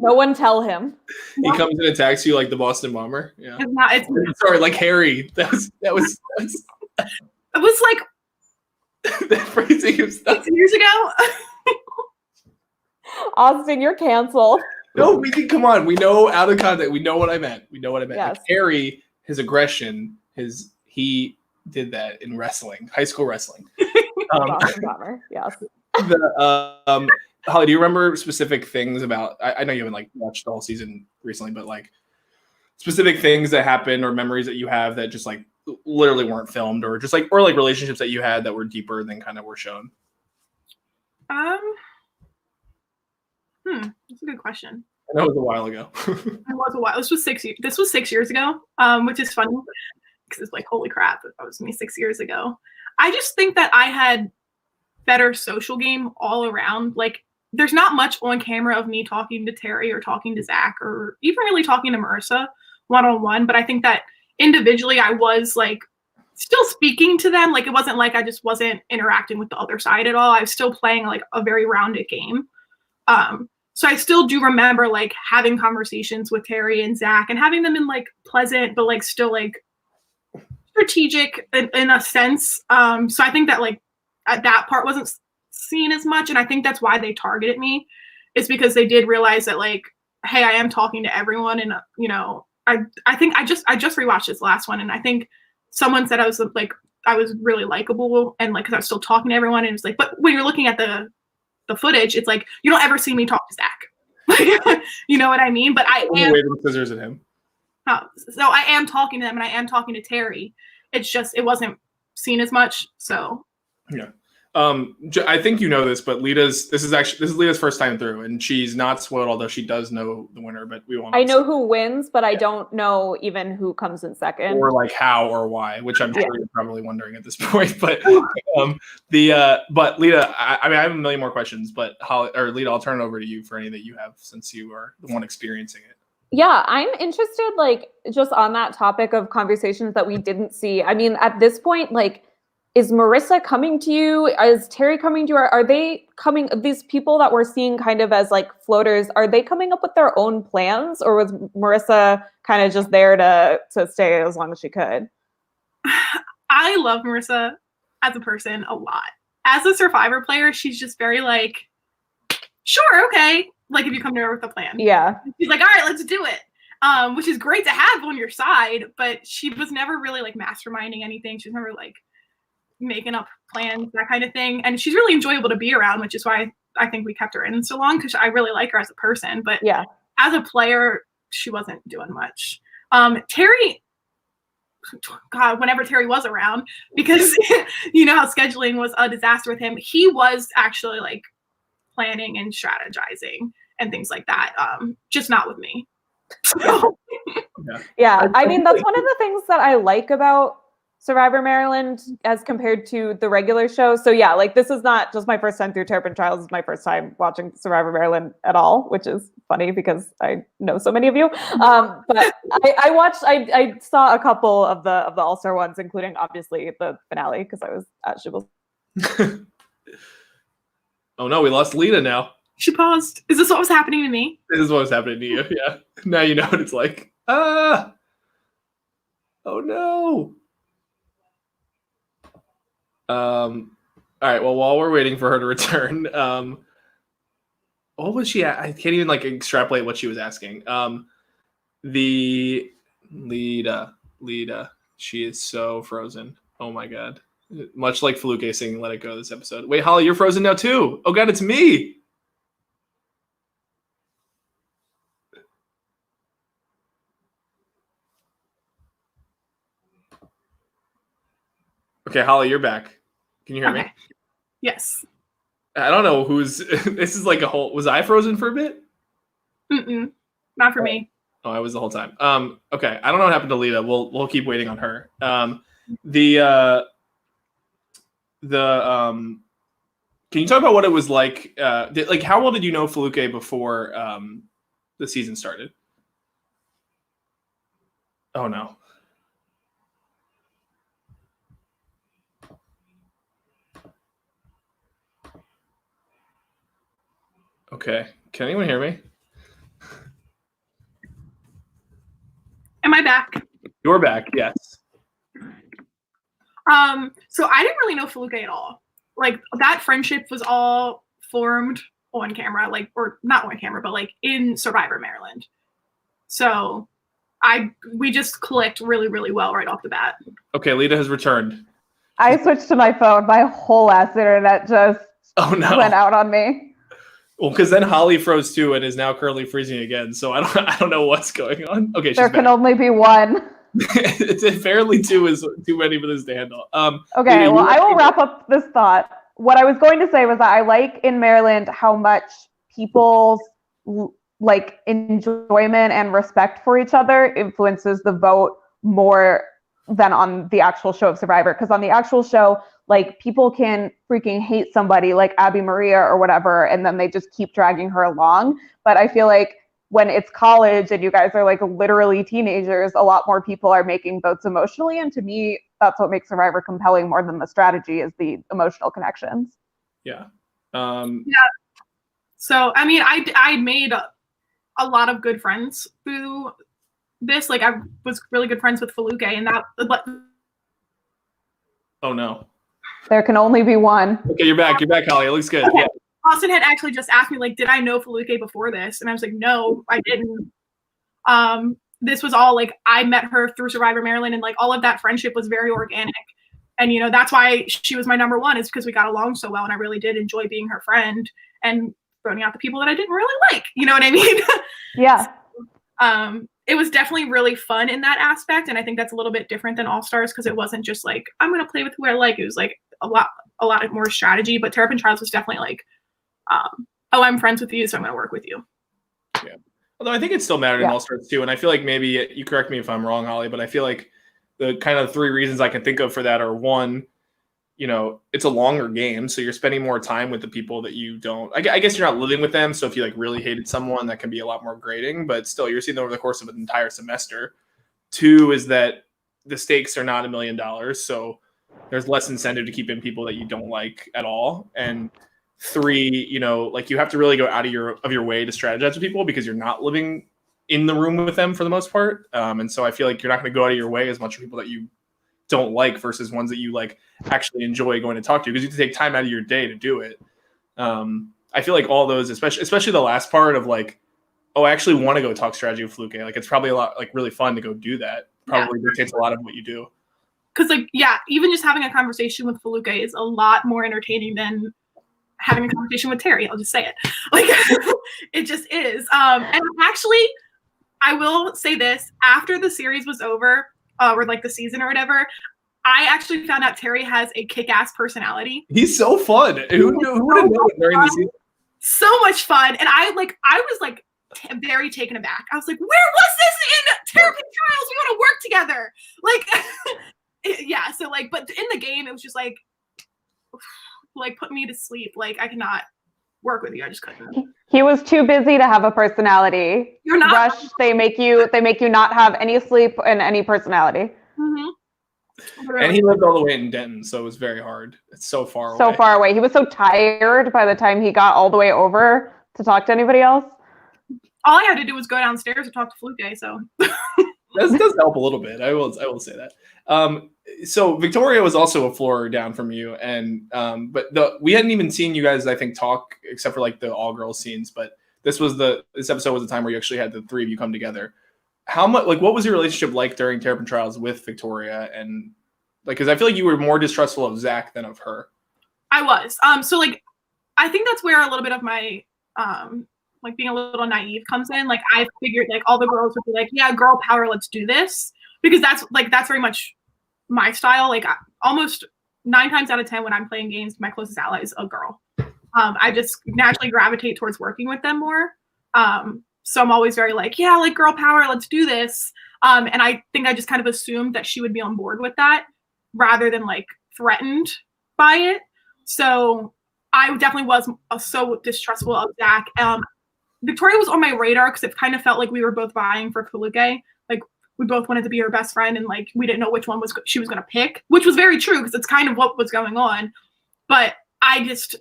No one tell him. He comes and attacks you like the Boston Bomber. Yeah. It's sorry, like Harry. That was it was like that phrasing of stuff 6 years ago. Austin, you're canceled. No, come on. We know out of context. We know what I meant. Yes. Like Harry, his aggression, he did that in wrestling, high school wrestling. Boston Bomber, yes. Holly, do you remember specific things about? I know you haven't like watched the whole season recently, but like specific things that happened or memories that you have that just like literally weren't filmed, or just like relationships that you had that were deeper than kind of were shown. That's a good question. I know it was a while ago. It was a while. This was 6 years ago, which is funny because it's like, holy crap, that was me 6 years ago. I just think that I had better social game all around. Like, there's not much on camera of me talking to Terry or talking to Zach or even really talking to Marissa one-on-one. But I think that individually I was like still speaking to them. Like, it wasn't like I just wasn't interacting with the other side at all. I was still playing like a very rounded game. So I still do remember like having conversations with Terry and Zach and having them in like pleasant, but like still like strategic in a sense. So I think that like that part wasn't seen as much. And I think that's why they targeted me, is because they did realize that like, hey, I am talking to everyone. And, you know, I think I just rewatched this last one. And I think someone said I was really likable and like, cause I was still talking to everyone. And it was like, but when you're looking at the footage, it's like, you don't ever see me talk to Zach. You know what I mean? But I am waving scissors at him. So I am talking to them and I am talking to Terry. It's just, it wasn't seen as much. So yeah. I think you know this, but this is Lita's first time through, and she's not spoiled, although she does know the winner, but we won't. I know who wins, but I don't know even who comes in second. Or like how or why, which I'm sure you're probably wondering at this point. But but Lita, I mean, I have a million more questions, but Lita, I'll turn it over to you for any that you have, since you are the one experiencing it. Yeah, I'm interested, like, just on that topic of conversations that we didn't see. I mean, at this point, like, is Marissa coming to you? Is Terry coming to you? Are they coming, these people that we're seeing kind of as like floaters, are they coming up with their own plans, or was Marissa kind of just there to stay as long as she could? I love Marissa as a person a lot. As a Survivor player, she's just very like, sure, okay. Like, if you come to her with a plan. Yeah. She's like, all right, let's do it. Which is great to have on your side, but she was never really like masterminding anything. She was never like making up plans, that kind of thing. And she's really enjoyable to be around, which is why I think we kept her in so long, because I really like her as a person. But yeah, as a player, she wasn't doing much. Terry, God, whenever Terry was around, because you know how scheduling was a disaster with him, he was actually like planning and strategizing and things like that. Just not with me. Yeah. I mean, that's one of the things that I like about Survivor Maryland as compared to the regular show. So yeah, like, this is not just my first time through Terrapin Trials. It's my first time watching Survivor Maryland at all, which is funny because I know so many of you. But I saw a couple of the All-Star ones, including obviously the finale, because I was at Shibboleth. Oh no, we lost Lita now. She paused. Is this what was happening to me? This is what was happening to you, yeah. Now you know what it's like. Ah! Oh no! All right, well, while we're waiting for her to return, what was she at? I can't even like extrapolate what she was asking. The Lita, she is so frozen. Oh my god. Much like Fluke singing Let It Go this episode. Wait, Holly, you're frozen now too. Oh god, it's me. Okay, Holly, you're back. Can you hear me? Yes. I don't know who's. This is like a whole. Was I frozen for a bit? Not for me. Oh, I was the whole time. Okay, I don't know what happened to Lita. We'll keep waiting on her. Can you talk about what it was like? Like, how well did you know Fluke before the season started? Oh no. Okay. Can anyone hear me? Am I back? You're back, yes. So I didn't really know Fluke at all. Like, that friendship was all formed on camera, like, or not on camera, but like in Survivor Maryland. So we just clicked really, really well right off the bat. Okay, Lita has returned. I switched to my phone. My whole ass internet just went out on me. Well, because then Holly froze too and is now currently freezing again. So I don't know what's going on. Okay, there can only be one. Apparently two is too many for this to handle. Okay, well, I will wrap up this thought. What I was going to say was that I like in Maryland how much people's like enjoyment and respect for each other influences the vote more than on the actual show of Survivor. Because on the actual show, like, people can freaking hate somebody like Abby Maria or whatever, and then they just keep dragging her along. But I feel like when it's college and you guys are like literally teenagers, a lot more people are making votes emotionally. And to me, that's what makes Survivor compelling more than the strategy, is the emotional connections. Yeah. So, I mean, I made a lot of good friends through this. Like, I was really good friends with Feluke, and that. Oh no. There can only be one. Okay, you're back. You're back, Holly. It looks good. Okay. Yeah. Austin had actually just asked me, like, did I know Feluke before this? And I was like, no, I didn't. This was all like, I met her through Survivor Maryland, and like all of that friendship was very organic. And, you know, that's why she was my number one, is because we got along so well, and I really did enjoy being her friend and throwing out the people that I didn't really like. You know what I mean? Yeah. It was definitely really fun in that aspect, and I think that's a little bit different than All Stars, because it wasn't just like, I'm going to play with who I like. It was like a lot more strategy. But Terrapin Trials was definitely like, oh, I'm friends with you, so I'm going to work with you. Yeah. Although I think it still mattered in All Stars too, and I feel like maybe you correct me if I'm wrong, Holly, but I feel like the kind of three reasons I can think of for that are, one, you know, it's a longer game, so you're spending more time with the people that you don't. I guess you're not living with them, so if you like really hated someone, that can be a lot more grating. But still, you're seeing them over the course of an entire semester. Two is that the stakes are not $1 million, so there's less incentive to keep in people that you don't like at all. And three, you know, like, you have to really go out of your way to strategize with people, because you're not living in the room with them for the most part. And so I feel like you're not going to go out of your way as much for people that you don't like versus ones that you like actually enjoy going to talk to, because you have to take time out of your day to do it. I feel like all those, especially the last part of like, oh, I actually want to go talk strategy with Feluke. Like, it's probably a lot, like, really fun to go do that. Probably dictates a lot of what you do. Because, like, even just having a conversation with Feluke is a lot more entertaining than having a conversation with Terry. I'll just say it. Like, it just is. And actually, I will say this: after the series was over, or like the season or whatever, I actually found out Terry has a kick-ass personality. He's so fun. Who would have known during the season? So much fun. And I was very taken aback. I was like, where was this in Terrapin Trials? We want to work together. Like, yeah. So like, but in the game, it was just like put me to sleep. Like, I cannot work with you. I just couldn't. He was too busy to have a personality. You're not. Rush, they make you not have any sleep and any personality. Mm-hmm. And he lived all the way in Denton, so it was very hard. It's so far away. So far away. He was so tired by the time he got all the way over to talk to anybody else. All I had to do was go downstairs and talk to Feluke, so. That does help a little bit. I will say that. So Victoria was also a floor down from you, and but we hadn't even seen you guys, I think, talk except for like the all girls scenes. But this episode was the time where you actually had the three of you come together. How much, like, what was your relationship like during Terrapin Trials with Victoria? And like, because I feel like you were more distrustful of Zach than of her. I was. So like, I think that's where a little bit of my like being a little naive comes in. Like, I figured like all the girls would be like, yeah, girl power, let's do this, because that's very much my style. Like, almost 9 times out of 10 when I'm playing games, my closest ally is a girl. I just naturally gravitate towards working with them more. So I'm always very like, yeah, like, girl power, let's do this. And I think I just kind of assumed that she would be on board with that rather than like threatened by it. So I definitely was so distrustful of Zach. Victoria was on my radar because it kind of felt like we were both vying for Feluke. Like, we both wanted to be her best friend, and like, we didn't know which one she was going to pick, which was very true because it's kind of what was going on. But I guess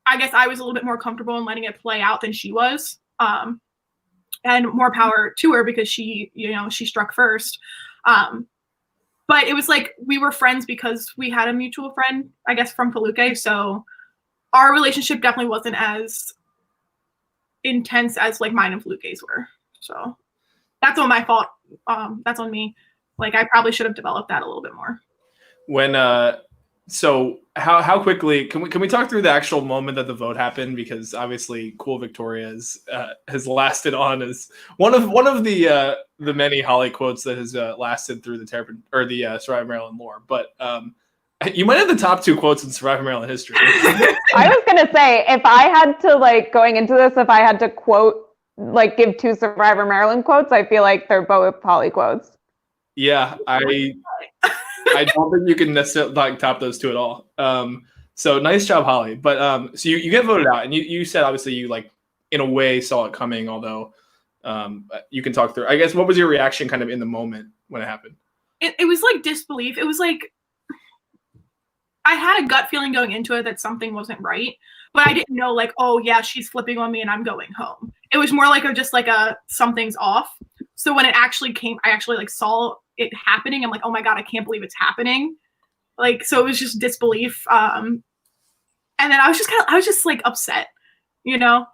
I was a little bit more comfortable in letting it play out than she was. And more power to her because she struck first. But it was like we were friends because we had a mutual friend, I guess, from Feluke. So our relationship definitely wasn't as intense as like mine and Feluke's were. So that's on my fault. That's on me. Like, I probably should have developed that a little bit more. When so how quickly can we talk through the actual moment that the vote happened? Because obviously, Cool Victoria has lasted on as one of the many Holly quotes that has lasted through the Terrapin or the Survivor Maryland lore. But you might have the top 2 quotes in Survivor Maryland history. I was gonna say, if I had to, like, going into this, if I had to quote, like, give 2 Survivor Maryland quotes, I feel like they're both Holly quotes. Yeah, I don't think you can necessarily like top those two at all. So nice job, Holly. But so you get voted out, and you said obviously you like in a way saw it coming, although you can talk through. I guess what was your reaction kind of in the moment when it happened? It was like disbelief. It was like I had a gut feeling going into it that something wasn't right, but I didn't know like, oh yeah, she's flipping on me and I'm going home. It was more like something's off. So when it actually came, I actually like saw it happening. I'm like, oh my God, I can't believe it's happening. Like, so it was just disbelief. And then I was just like upset, you know?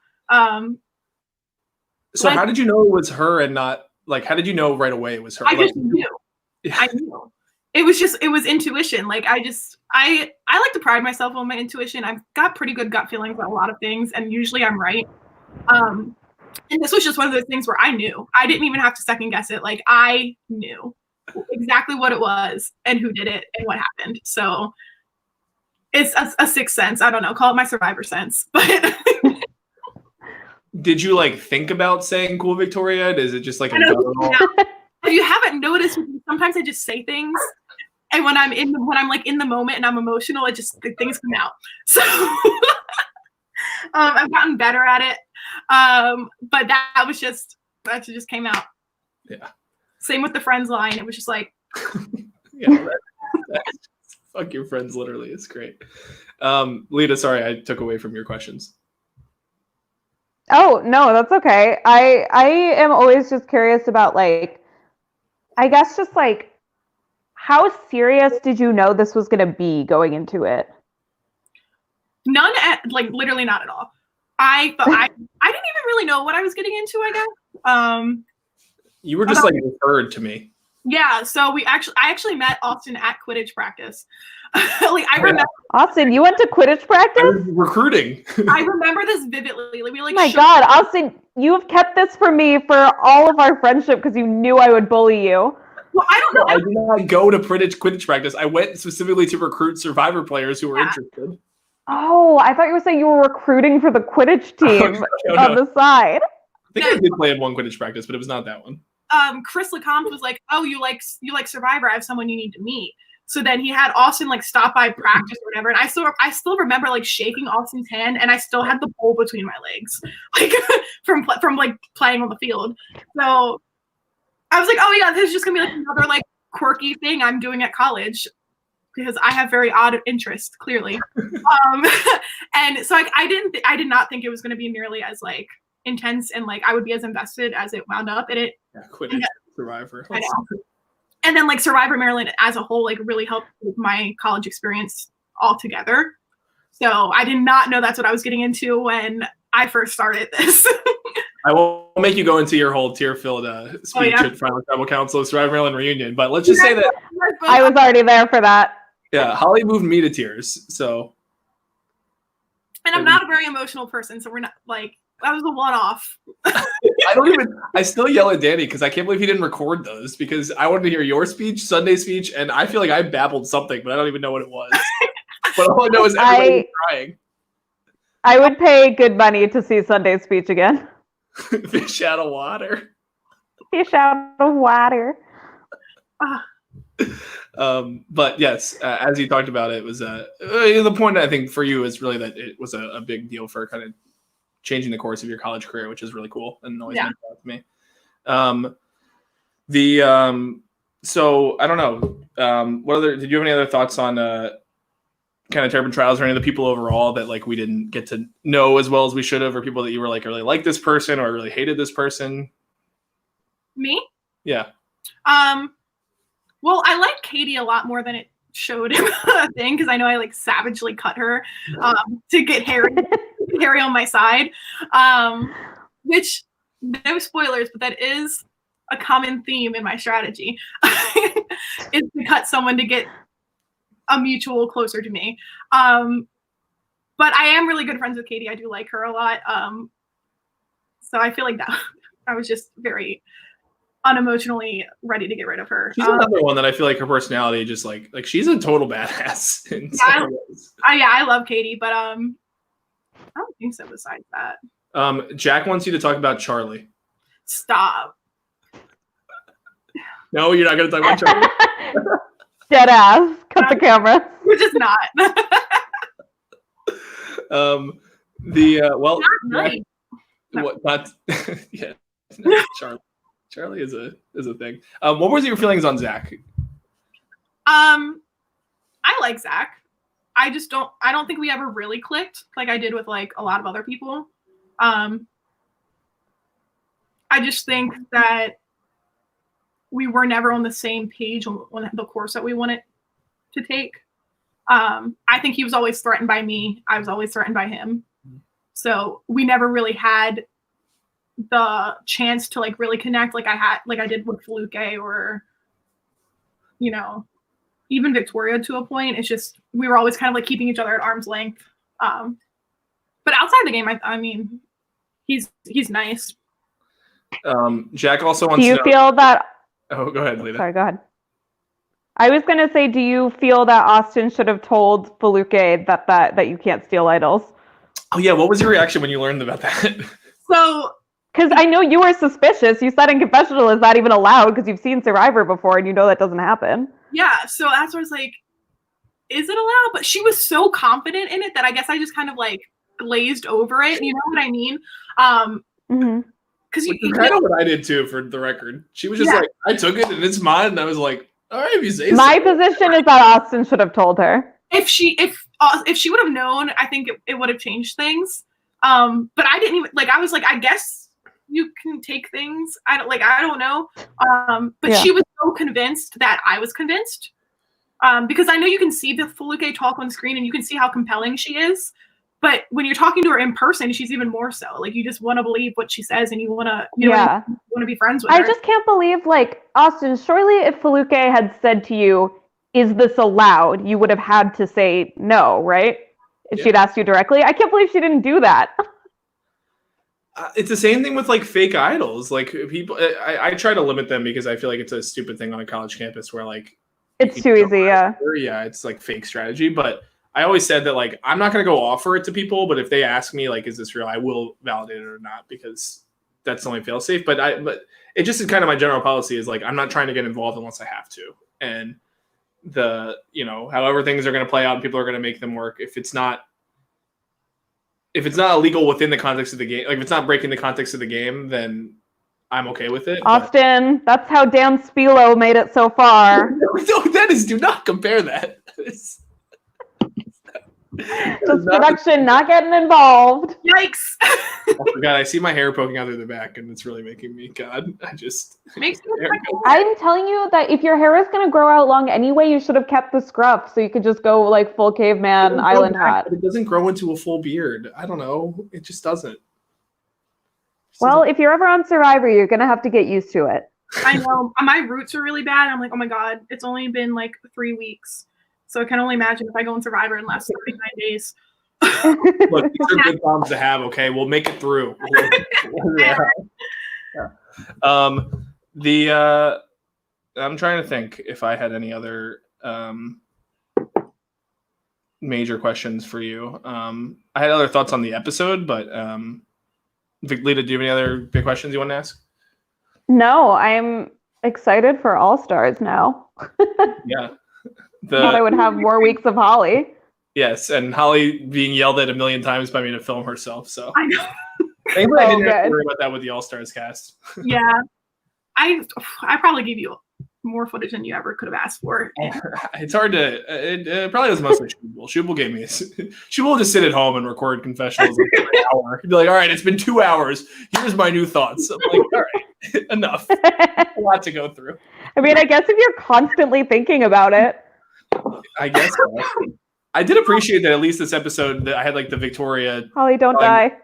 So how did you know it was her and not like, how did you know right away it was her? I just knew. I knew. It was intuition. Like I like to pride myself on my intuition. I've got pretty good gut feelings about a lot of things, and usually I'm right. And this was just one of those things where I knew. I didn't even have to second guess it. Like I knew exactly what it was and who did it and what happened. So it's a sixth sense. I don't know. Call it my survivor sense. But did you like think about saying "Cool Victoria"? Is it just like a if you haven't noticed, sometimes I just say things, and when I'm in the moment and I'm emotional, things come out. So I've gotten better at it, but that just came out. Yeah. Same with the friends line. It was just like, yeah, fuck your friends. Literally, it's great. Lita, sorry, I took away from your questions. Oh no, that's okay. I am always just curious about like, I guess just like, how serious did you know this was going to be going into it? Literally not at all. I didn't even really know what I was getting into, I guess. You were just like referred to me. Yeah, so I actually met Austin at Quidditch practice. Like I remember Austin, you went to Quidditch practice? I was recruiting. I remember this vividly. Like, oh my God, Austin, you have kept this from me for all of our friendship because you knew I would bully you. Well, I don't know. I did not go to Quidditch practice. I went specifically to recruit Survivor players who were interested. Oh, I thought you were saying you were recruiting for the Quidditch team on the side. I think I did play in one Quidditch practice, but it was not that one. Chris Lecomte was like, "Oh, you like Survivor? I have someone you need to meet." So then he had Austin like stop by practice or whatever, and I still remember like shaking Austin's hand, and I still had the pole between my legs, like from like playing on the field. So I was like, "Oh yeah, this is just gonna be like another like quirky thing I'm doing at college." Because I have very odd interests, clearly, and so I did not think it was going to be nearly as like intense and like I would be as invested as it wound up. And it Quidditch Survivor. I know. And then like Survivor Maryland as a whole like really helped with my college experience altogether. So I did not know that's what I was getting into when I first started this. I won't make you go into your whole tear-filled speech at Final Tribal Council of Survivor Maryland reunion, but let's just say that I was already there for that. Yeah, Holly moved me to tears, so. And I'm not a very emotional person, so we're not like that was a one-off. I still yell at Danny because I can't believe he didn't record those because I wanted to hear your speech, Sunday speech, and I feel like I babbled something, but I don't even know what it was. But all I know is everybody was crying. I would pay good money to see Sunday's speech again. Fish out of water. Fish out of water. But yes, as you talked about, it was the point I think for you is really that it was a big deal for kind of changing the course of your college career, which is really cool and always meant a lot to me. So I don't know. Did you have any other thoughts on kind of Terrapin trials or any of the people overall that like we didn't get to know as well as we should have, or people that you were like really like this person or really hated this person? Me? Yeah. Well, I like Katie a lot more than it showed in the thing because I know I like savagely cut her to get Harry on my side. Which no spoilers, but that is a common theme in my strategy is to cut someone to get a mutual closer to me. But I am really good friends with Katie. I do like her a lot. So I feel like that I was just very unemotionally ready to get rid of her. She's another one that I feel like her personality just like she's a total badass. I love Katie, but I don't think so besides that. Jack wants you to talk about Charlie. Stop. No, you're not going to talk about Charlie? Dead ass. Cut the camera. Which is not. Well, Not nice. what not yeah. Charlie is a thing. What was your feelings on Zach? I like Zach. I don't think we ever really clicked like I did with like a lot of other people. I just think that we were never on the same page on the course that we wanted to take. I think he was always threatened by me. I was always threatened by him. So we never really had the chance to like really connect like I did with Fluke or, you know, even Victoria to a point. It's just we were always kind of like keeping each other at arm's length. But outside the game, I mean, he's nice. Jack also wants to know. Do you feel that? Oh, go ahead, Lita. Sorry, go ahead. I was going to say, do you feel that Austin should have told Feluke that you can't steal idols? Oh yeah, what was your reaction when you learned about that? So, because I know you were suspicious. You said in confessional, is that even allowed? Because you've seen Survivor before and you know that doesn't happen. Yeah, so that's where I was like, is it allowed? But she was so confident in it that I guess I just kind of like glazed over it. You know what I mean? Because you kind of what I did too, for the record. She was just like, I took it and it's mine. And I was like, all right, if you say so. My position is that Austin should have told her. If she would have known, I think it would have changed things. But I didn't even like. I was like, I guess you can take things. I don't know. But she was so convinced that I was convinced. Because I know you can see the Feluke talk on screen and you can see how compelling she is. But when you're talking to her in person, she's even more so. Like you just want to believe what she says and you want to, you want to be friends with her. I just can't believe, like, Austin, surely if Feluke had said to you, is this allowed? You would have had to say no, right? If she'd asked you directly. I can't believe she didn't do that. It's the same thing with like fake idols. Like people, I try to limit them because I feel like it's a stupid thing on a college campus where like it's too easy. Yeah, it's like fake strategy. But I always said that like I'm not gonna go offer it to people, but if they ask me like, is this real? I will validate it or not because that's the only fail safe. But it just is kind of my general policy is like I'm not trying to get involved unless I have to. And however things are going to play out, people are going to make them work. If it's not illegal within the context of the game, like if it's not breaking the context of the game, then I'm okay with it. Austin, that's how Dan Spilo made it so far. No, do not compare that. Just production not getting involved. Yikes! Oh my God, I see my hair poking out through the back, and it's really making me. God, makes me. I'm telling you that if your hair is gonna grow out long anyway, you should have kept the scruff so you could just go like full caveman island hat. It doesn't grow into a full beard. I don't know. It just doesn't. Well, if you're ever on Survivor, you're gonna have to get used to it. I know my roots are really bad. I'm like, oh my God, it's only been like 3 weeks. So I can only imagine if I go on Survivor and last 39 days. Look, these are good problems to have, okay? We'll make it through. I'm trying to think if I had any other major questions for you. I had other thoughts on the episode, but Lita, do you have any other big questions you want to ask? No, I'm excited for All Stars now. Yeah. Thought I would have more weeks of Holly. Yes, and Holly being yelled at a million times by me to film herself. So I know. Thankfully, I didn't have to worry about that with the All Stars cast. Yeah, I probably gave you more footage than you ever could have asked for. It's hard to. It probably was mostly Shubal. Shubal gave me. Shubal will just sit at home and record confessionals for an hour. He'd be like, "All right, it's been 2 hours. Here's my new thoughts." I'm like, "All right, enough. A lot to go through." I mean, I guess if you're constantly thinking about it. I guess so. I did appreciate that at least this episode that I had like the Victoria. Holly, don't die.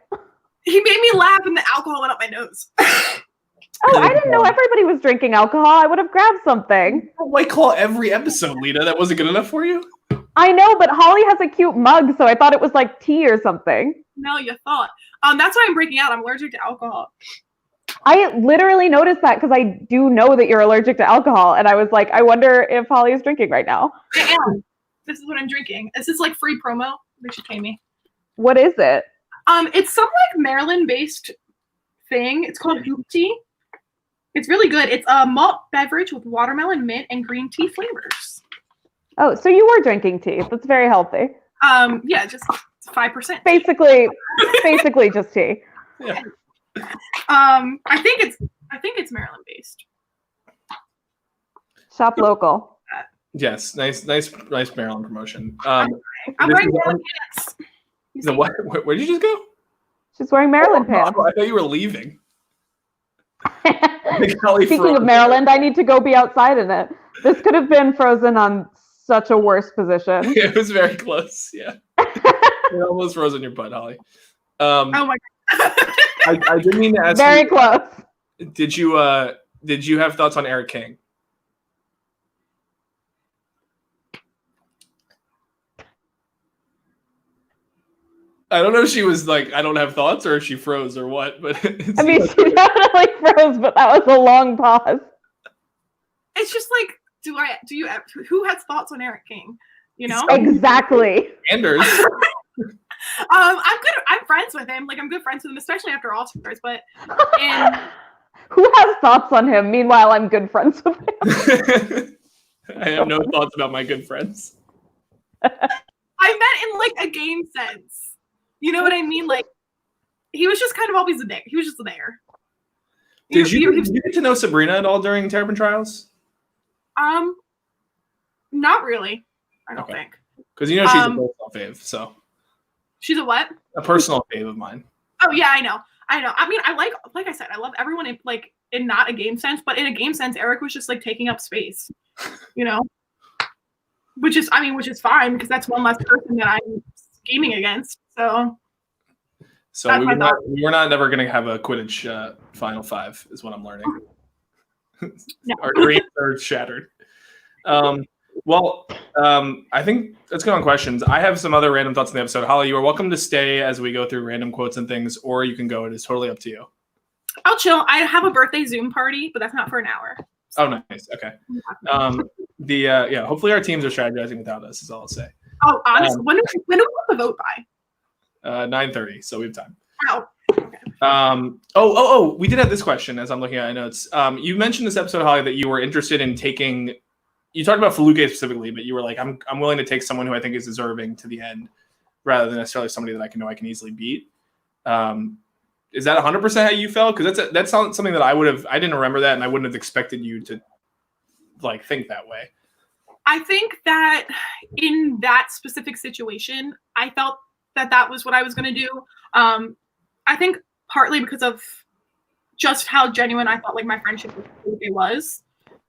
He made me laugh and the alcohol went up my nose. Oh, I didn't know everybody was drinking alcohol. I would have grabbed something. White Claw every episode, Lita. That wasn't good enough for you? I know, but Holly has a cute mug, so I thought it was like tea or something. No, you thought. That's why I'm breaking out. I'm allergic to alcohol. I literally noticed that because I do know that you're allergic to alcohol, and I was like, I wonder if Holly is drinking right now. I am. This is what I'm drinking. This is like free promo. They should pay me. What is it? It's some like Maryland-based thing. It's called Hoop Tea. It's really good. It's a malt beverage with watermelon, mint, and green tea flavors. Oh, so you were drinking tea. That's very healthy. Yeah, just 5%. Basically just tea. Yeah. I think it's Maryland based. Shop local. Yes, nice Maryland promotion. I'm wearing Maryland pants. The what? Where did you just go? She's wearing Maryland pants. I thought you were leaving. Speaking of Maryland, I need to go be outside in it. This could have been frozen on such a worse position. It was very close. Yeah, it almost froze on your butt, Holly. Oh my god! I didn't mean to ask. Very close. Did you have thoughts on Eric King? I don't know if she was like, I don't have thoughts, or if she froze, or what. But I mean, she definitely froze, but that was a long pause. It's just like, who has thoughts on Eric King? You know, exactly. Anders. I'm friends with him. Like, I'm good friends with him, especially after All Stars. But who has thoughts on him? Meanwhile, I'm good friends with him. I have no thoughts about my good friends. I meant in like a game sense. You know what I mean? Like, he was just kind of always there. He was just there. Did you get to know Sabrina at all during Terrapin Trials? Not really. I don't think. Because she's a personal fave, so. She's a what? A personal fave of mine. Oh yeah, I know. I mean, I like I said, I love everyone in not a game sense, but in a game sense, Eric was just like taking up space, you know. Which is fine because that's one less person that I'm scheming against. So we're not never going to have a Quidditch Final Five, is what I'm learning. No. Our dreams are shattered. I think let's go on questions. I have some other random thoughts in the episode. Holly, you are welcome to stay as we go through random quotes and things, or you can go. It is totally up to you. I'll chill. I have a birthday Zoom party, but that's not for an hour. So. Oh, nice. Okay. Hopefully our teams are strategizing without us, is all I'll say. Oh, honestly, when do we have to vote by? 9:30, so we have time. Oh. We did have this question as I'm looking at my notes. You mentioned this episode, Holly, that you were interested in taking. You talked about Fluke specifically, but you were like, I'm willing to take someone who I think is deserving to the end, rather than necessarily somebody that I can easily beat. Is that 100% how you felt? Because that's something that I didn't remember that, and I wouldn't have expected you to like think that way. I think that in that specific situation, I felt that was what I was going to do. I think partly because of just how genuine I felt like my friendship with Fluke was.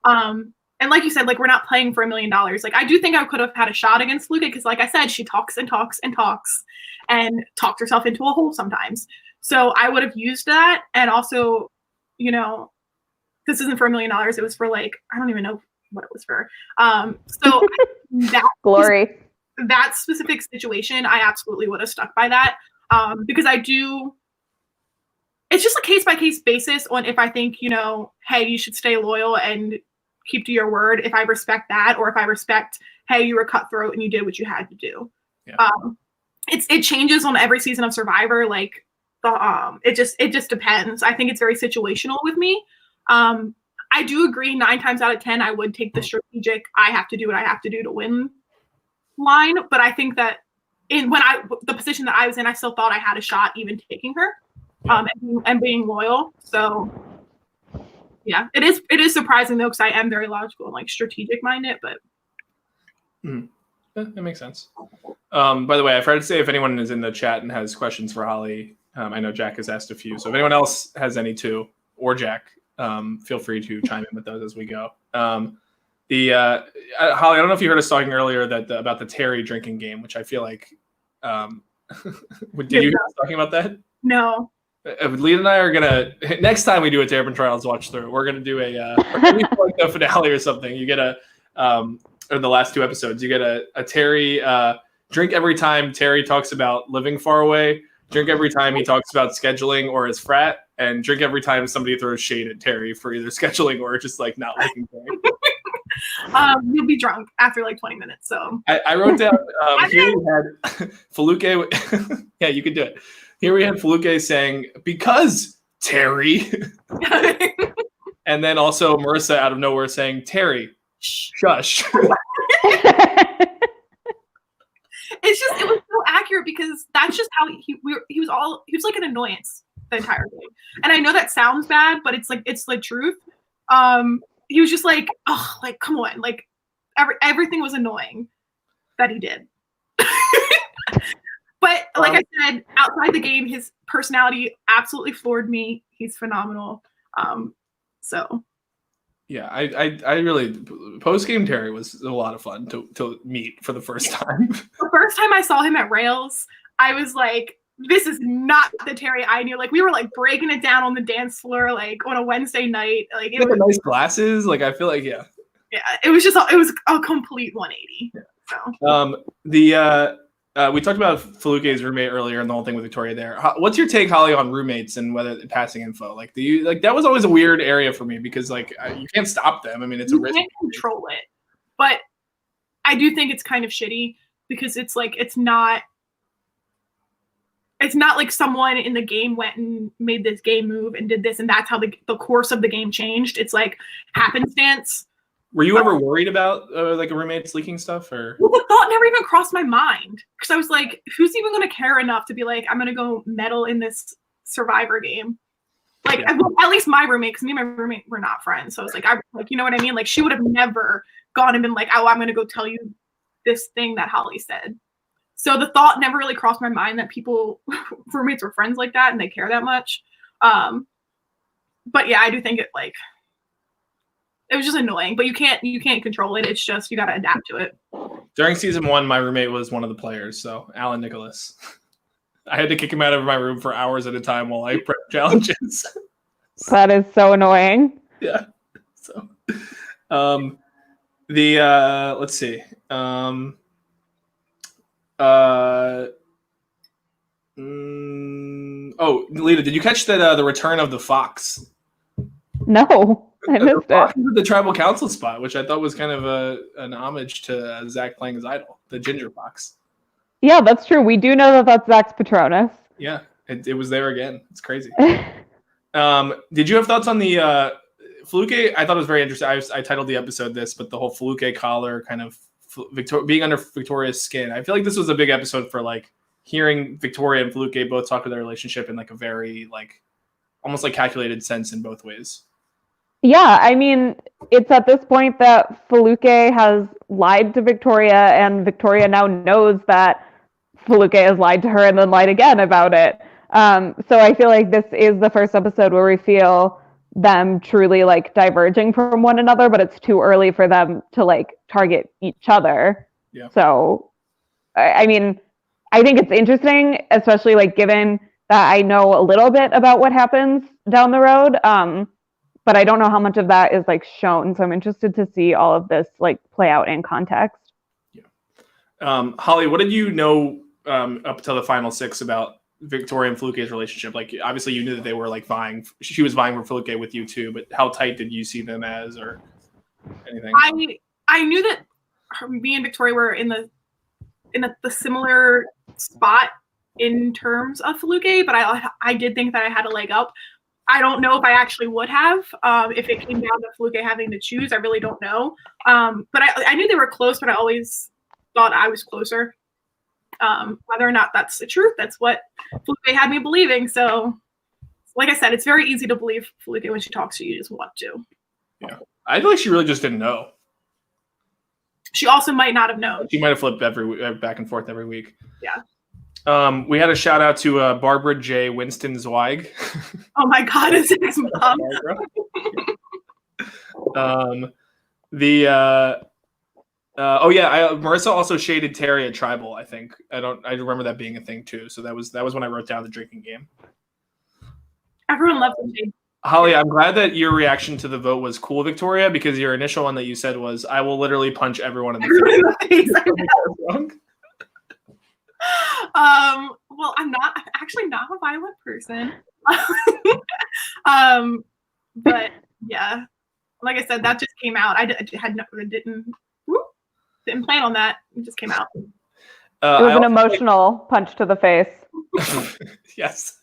And like you said, like, we're not playing for $1 million. Like, I do think I could have had a shot against Fluke because, like I said, she talks and talks and talks and talks herself into a hole sometimes. So I would have used that. And also, you know, this isn't for $1 million. It was for, like, I don't even know what it was for. So that glory. That specific situation, I absolutely would have stuck by that. Because it's just a case-by-case basis on if I think, you know, hey, you should stay loyal and keep to your word, if I respect that, or if I respect, hey, you were cutthroat and you did what you had to do. Yeah. It changes on every season of Survivor. Like, it just depends. I think it's very situational with me. I do agree 9 times out of 10, I would take the strategic, I have to do what I have to do to win line. But I think that the position that I was in, I still thought I had a shot even taking her, and being loyal. So yeah, it is surprising though, because I am very logical and like strategic minded, but that makes sense. By the way, I forgot to say, if anyone is in the chat and has questions for Holly, I know Jack has asked a few. So if anyone else has any too, or Jack, feel free to chime in with those as we go. Holly, I don't know if you heard us talking earlier about the Terry drinking game, which I feel like, did you hear us talking about that? No. Lita and I are gonna, next time we do a Terrapin Trials watch through, we're gonna do a finale or something. You get or the last 2 episodes, you get a Terry drink every time Terry talks about living far away, drink every time he talks about scheduling or his frat, and drink every time somebody throws shade at Terry for either scheduling or just like not liking Terry. You'll be drunk after like 20 minutes. So I wrote down here we had Fluke. Yeah, you could do it. Here we had Fluke saying, because Terry. And then also Marissa out of nowhere saying, Terry, shush. because that's just how he was like an annoyance the entire game. And I know that sounds bad, but it's the truth. He was just like, oh, like, come on, like everything was annoying that he did. But like I said, outside the game, his personality absolutely floored me. He's phenomenal. So yeah, I really post game Terry was a lot of fun to meet for the first time. The first time I saw him at Rails, I was like, this is not the Terry I knew. Like, we were like breaking it down on the dance floor, like on a Wednesday night. Like, it was nice glasses. Like, I feel like yeah, it was a complete 180. Yeah. So we talked about Feluke's roommate earlier and the whole thing with Victoria there. What's your take, Holly, on roommates and whether passing info? Like, do you that was always a weird area for me because like you can't stop them. I mean, it's a risk. You can't control it, but I do think it's kind of shitty because it's like it's not like someone in the game went and made this game move and did this and that's how the course of the game changed. It's like happenstance. Were you ever worried about like a roommate's leaking stuff or? Well, the thought never even crossed my mind because I was like, who's even going to care enough to be like, I'm going to go meddle in this Survivor game? Like, yeah. At least my roommate, because me and my roommate were not friends. So I was like, you know what I mean? Like, she would have never gone and been like, oh, I'm going to go tell you this thing that Holly said. So the thought never really crossed my mind that roommates were friends like that and they care that much. But yeah, I do think it was just annoying, but you can't control it. It's just, you got to adapt to it. During season 1, my roommate was one of the players. So Alan Nicholas, I had to kick him out of my room for hours at a time while I prep challenges. That is so annoying. Yeah. So, let's see. Lita, did you catch that the return of the fox? No, I missed it. The tribal council spot, which I thought was kind of an homage to Zach playing his idol, the ginger fox. Yeah, that's true. We do know that that's Zach's Patronus. Yeah, it was there again. It's crazy. Did you have thoughts on the Fluke? I thought it was very interesting. I titled the episode this, but the whole Fluke collar kind of being under Victoria's skin. I feel like this was a big episode for like hearing Victoria and Fluke both talk about their relationship in like a very like almost like calculated sense in both ways. Yeah, I mean, it's at this point that Fluke has lied to Victoria, and Victoria now knows that Fluke has lied to her and then lied again about it. So I feel like this is the first episode where we feel them truly like diverging from one another, but it's too early for them to like target each other. Yeah. So, I mean, I think it's interesting, especially like given that I know a little bit about what happens down the road. But I don't know how much of that is like shown. So I'm interested to see all of this like play out in context. Yeah. Holly, what did you know up till the final 6 about Victoria and Fluke's relationship? Like, obviously you knew that they were like vying. She was vying for Fluke with you too, but how tight did you see them as or anything? I knew that me and Victoria were in the similar spot in terms of Fluke, but I did think that I had a leg up. I don't know if I actually would have if it came down to Fluke having to choose. I really don't know. But I knew they were close, but I always thought I was closer. Whether or not that's the truth, that's what Fluke had me believing. So, like I said, it's very easy to believe Fluke when she talks to you. You just want to. Yeah, I feel like she really just didn't know. She also might not have known. She might have flipped back and forth every week. Yeah. We had a shout out to Barbara J. Winston Zweig. Oh my God, is it his mom? Marissa also shaded Terry at Tribal. I think I remember that being a thing too. So that was when I wrote down the drinking game. Everyone loves the shade. Holly, I'm glad that your reaction to the vote was cool, Victoria, because your initial one that you said was, "I will literally punch everyone in the face." Well, I'm actually not a violent person. But yeah, like I said, that just came out. I didn't plan on that. It just came out. It was an emotional punch to the face. Yes.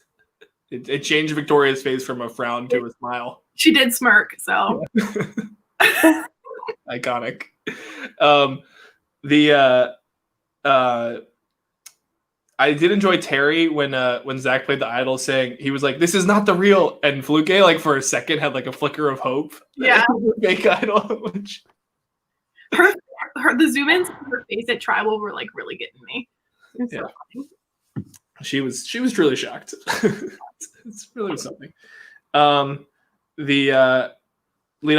It changed Victoria's face from a frown to a smile. She did smirk, so. Iconic. I did enjoy Terry when Zach played the idol, saying he was like, "This is not the real," and Fluke like for a second had like a flicker of hope. Yeah, fake idol. Which... the zoom ins on her face at Tribal were like really getting me. It's so funny. She was truly shocked. It's really something. Lita,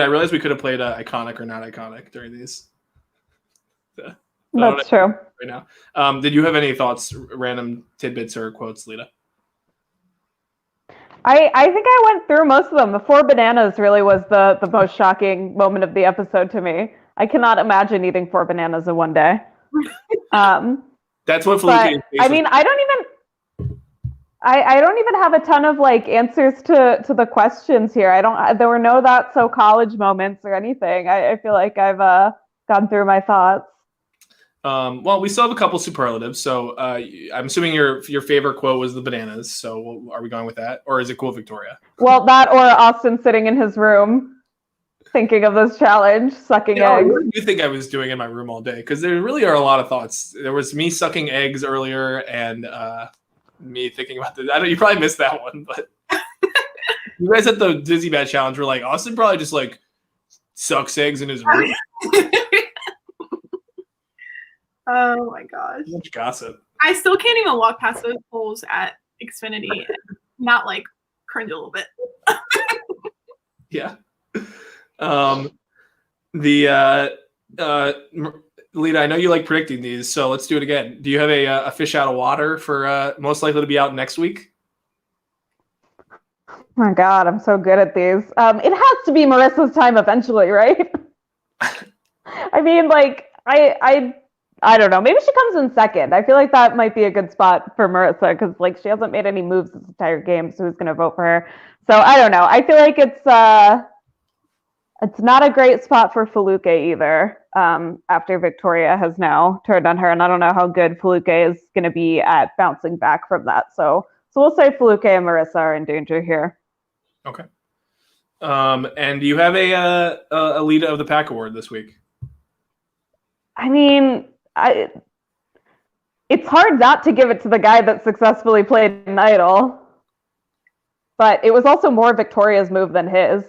I realized we could have played iconic or not iconic during these. That's true. Right now, did you have any thoughts, random tidbits or quotes, Lita? I think I went through most of them. The 4 bananas really was the most shocking moment of the episode to me. I cannot imagine eating 4 bananas in one day. That's what Felipe is. I mean, I don't even have a ton of like answers to the questions here. There were no That's So College moments or anything. I feel like I've gone through my thoughts. Well, we still have a couple superlatives. So I'm assuming your favorite quote was the bananas. So are we going with that, or is it cool, Victoria? Well, that or Austin sitting in his room, thinking of this challenge, sucking eggs. What do you think I was doing in my room all day? Because there really are a lot of thoughts. There was me sucking eggs earlier, and me thinking about this. I know you probably missed that one, but you guys at the Dizzy Bat Challenge were like, Austin probably just like sucks eggs in his room. Oh my gosh. So much gossip. I still can't even walk past those poles at Xfinity and not like cringe a little bit. Yeah. Lita, I know you like predicting these, so let's do it again. Do you have a fish out of water for most likely to be out next week? Oh my God, I'm so good at these. It has to be Marissa's time eventually, right? I mean, like, I don't know. Maybe she comes in second. I feel like that might be a good spot for Marissa because, like, she hasn't made any moves this entire game, so who's going to vote for her? So I don't know. I feel like it's not a great spot for Fluke either. After Victoria has now turned on her, and I don't know how good Fluke is going to be at bouncing back from that. So we'll say Fluke and Marissa are in danger here. Okay. And do you have a Lita of the Pack award this week? I mean, it's hard not to give it to the guy that successfully played an idol, but it was also more Victoria's move than his.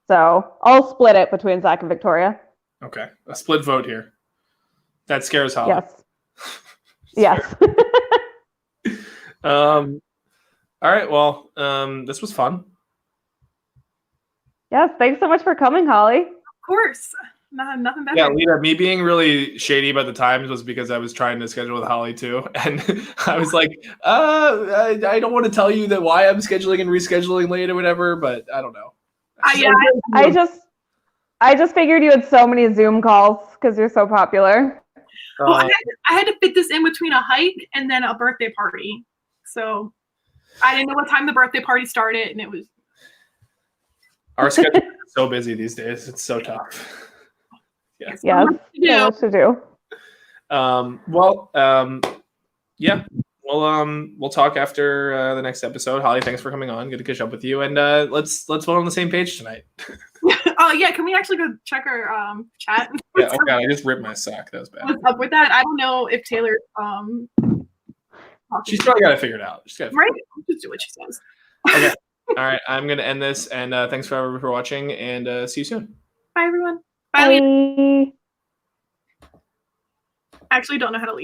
So I'll split it between Zach and Victoria. Okay, a split vote here. That scares Holly. Yes. All right. Well, this was fun. Yes. Thanks so much for coming, Holly. Of course. Nothing better. Yeah, Lita, me being really shady about the times was because I was trying to schedule with Holly too. And I was like, I don't want to tell you that why I'm scheduling and rescheduling late or whatever, but I don't know. I just figured you had so many Zoom calls because you're so popular. Well, I had to fit this in between a hike and then a birthday party. So I didn't know what time the birthday party started, and it was... Our schedule is so busy these days. It's so tough. Yes. So much to do. Yeah. We'll talk after the next episode. Holly, thanks for coming on. Good to catch up with you. And let's vote on the same page tonight. Oh yeah, can we actually go check our chat? Yeah. Oh God, I just ripped my sock. That was bad. What's up with that? I don't know if Taylor she's probably got it figured out. Right? Just do what she says. Okay. All right. I'm gonna end this, and thanks for watching, and see you soon. Bye everyone. Bye. Bye. I actually don't know how to leave.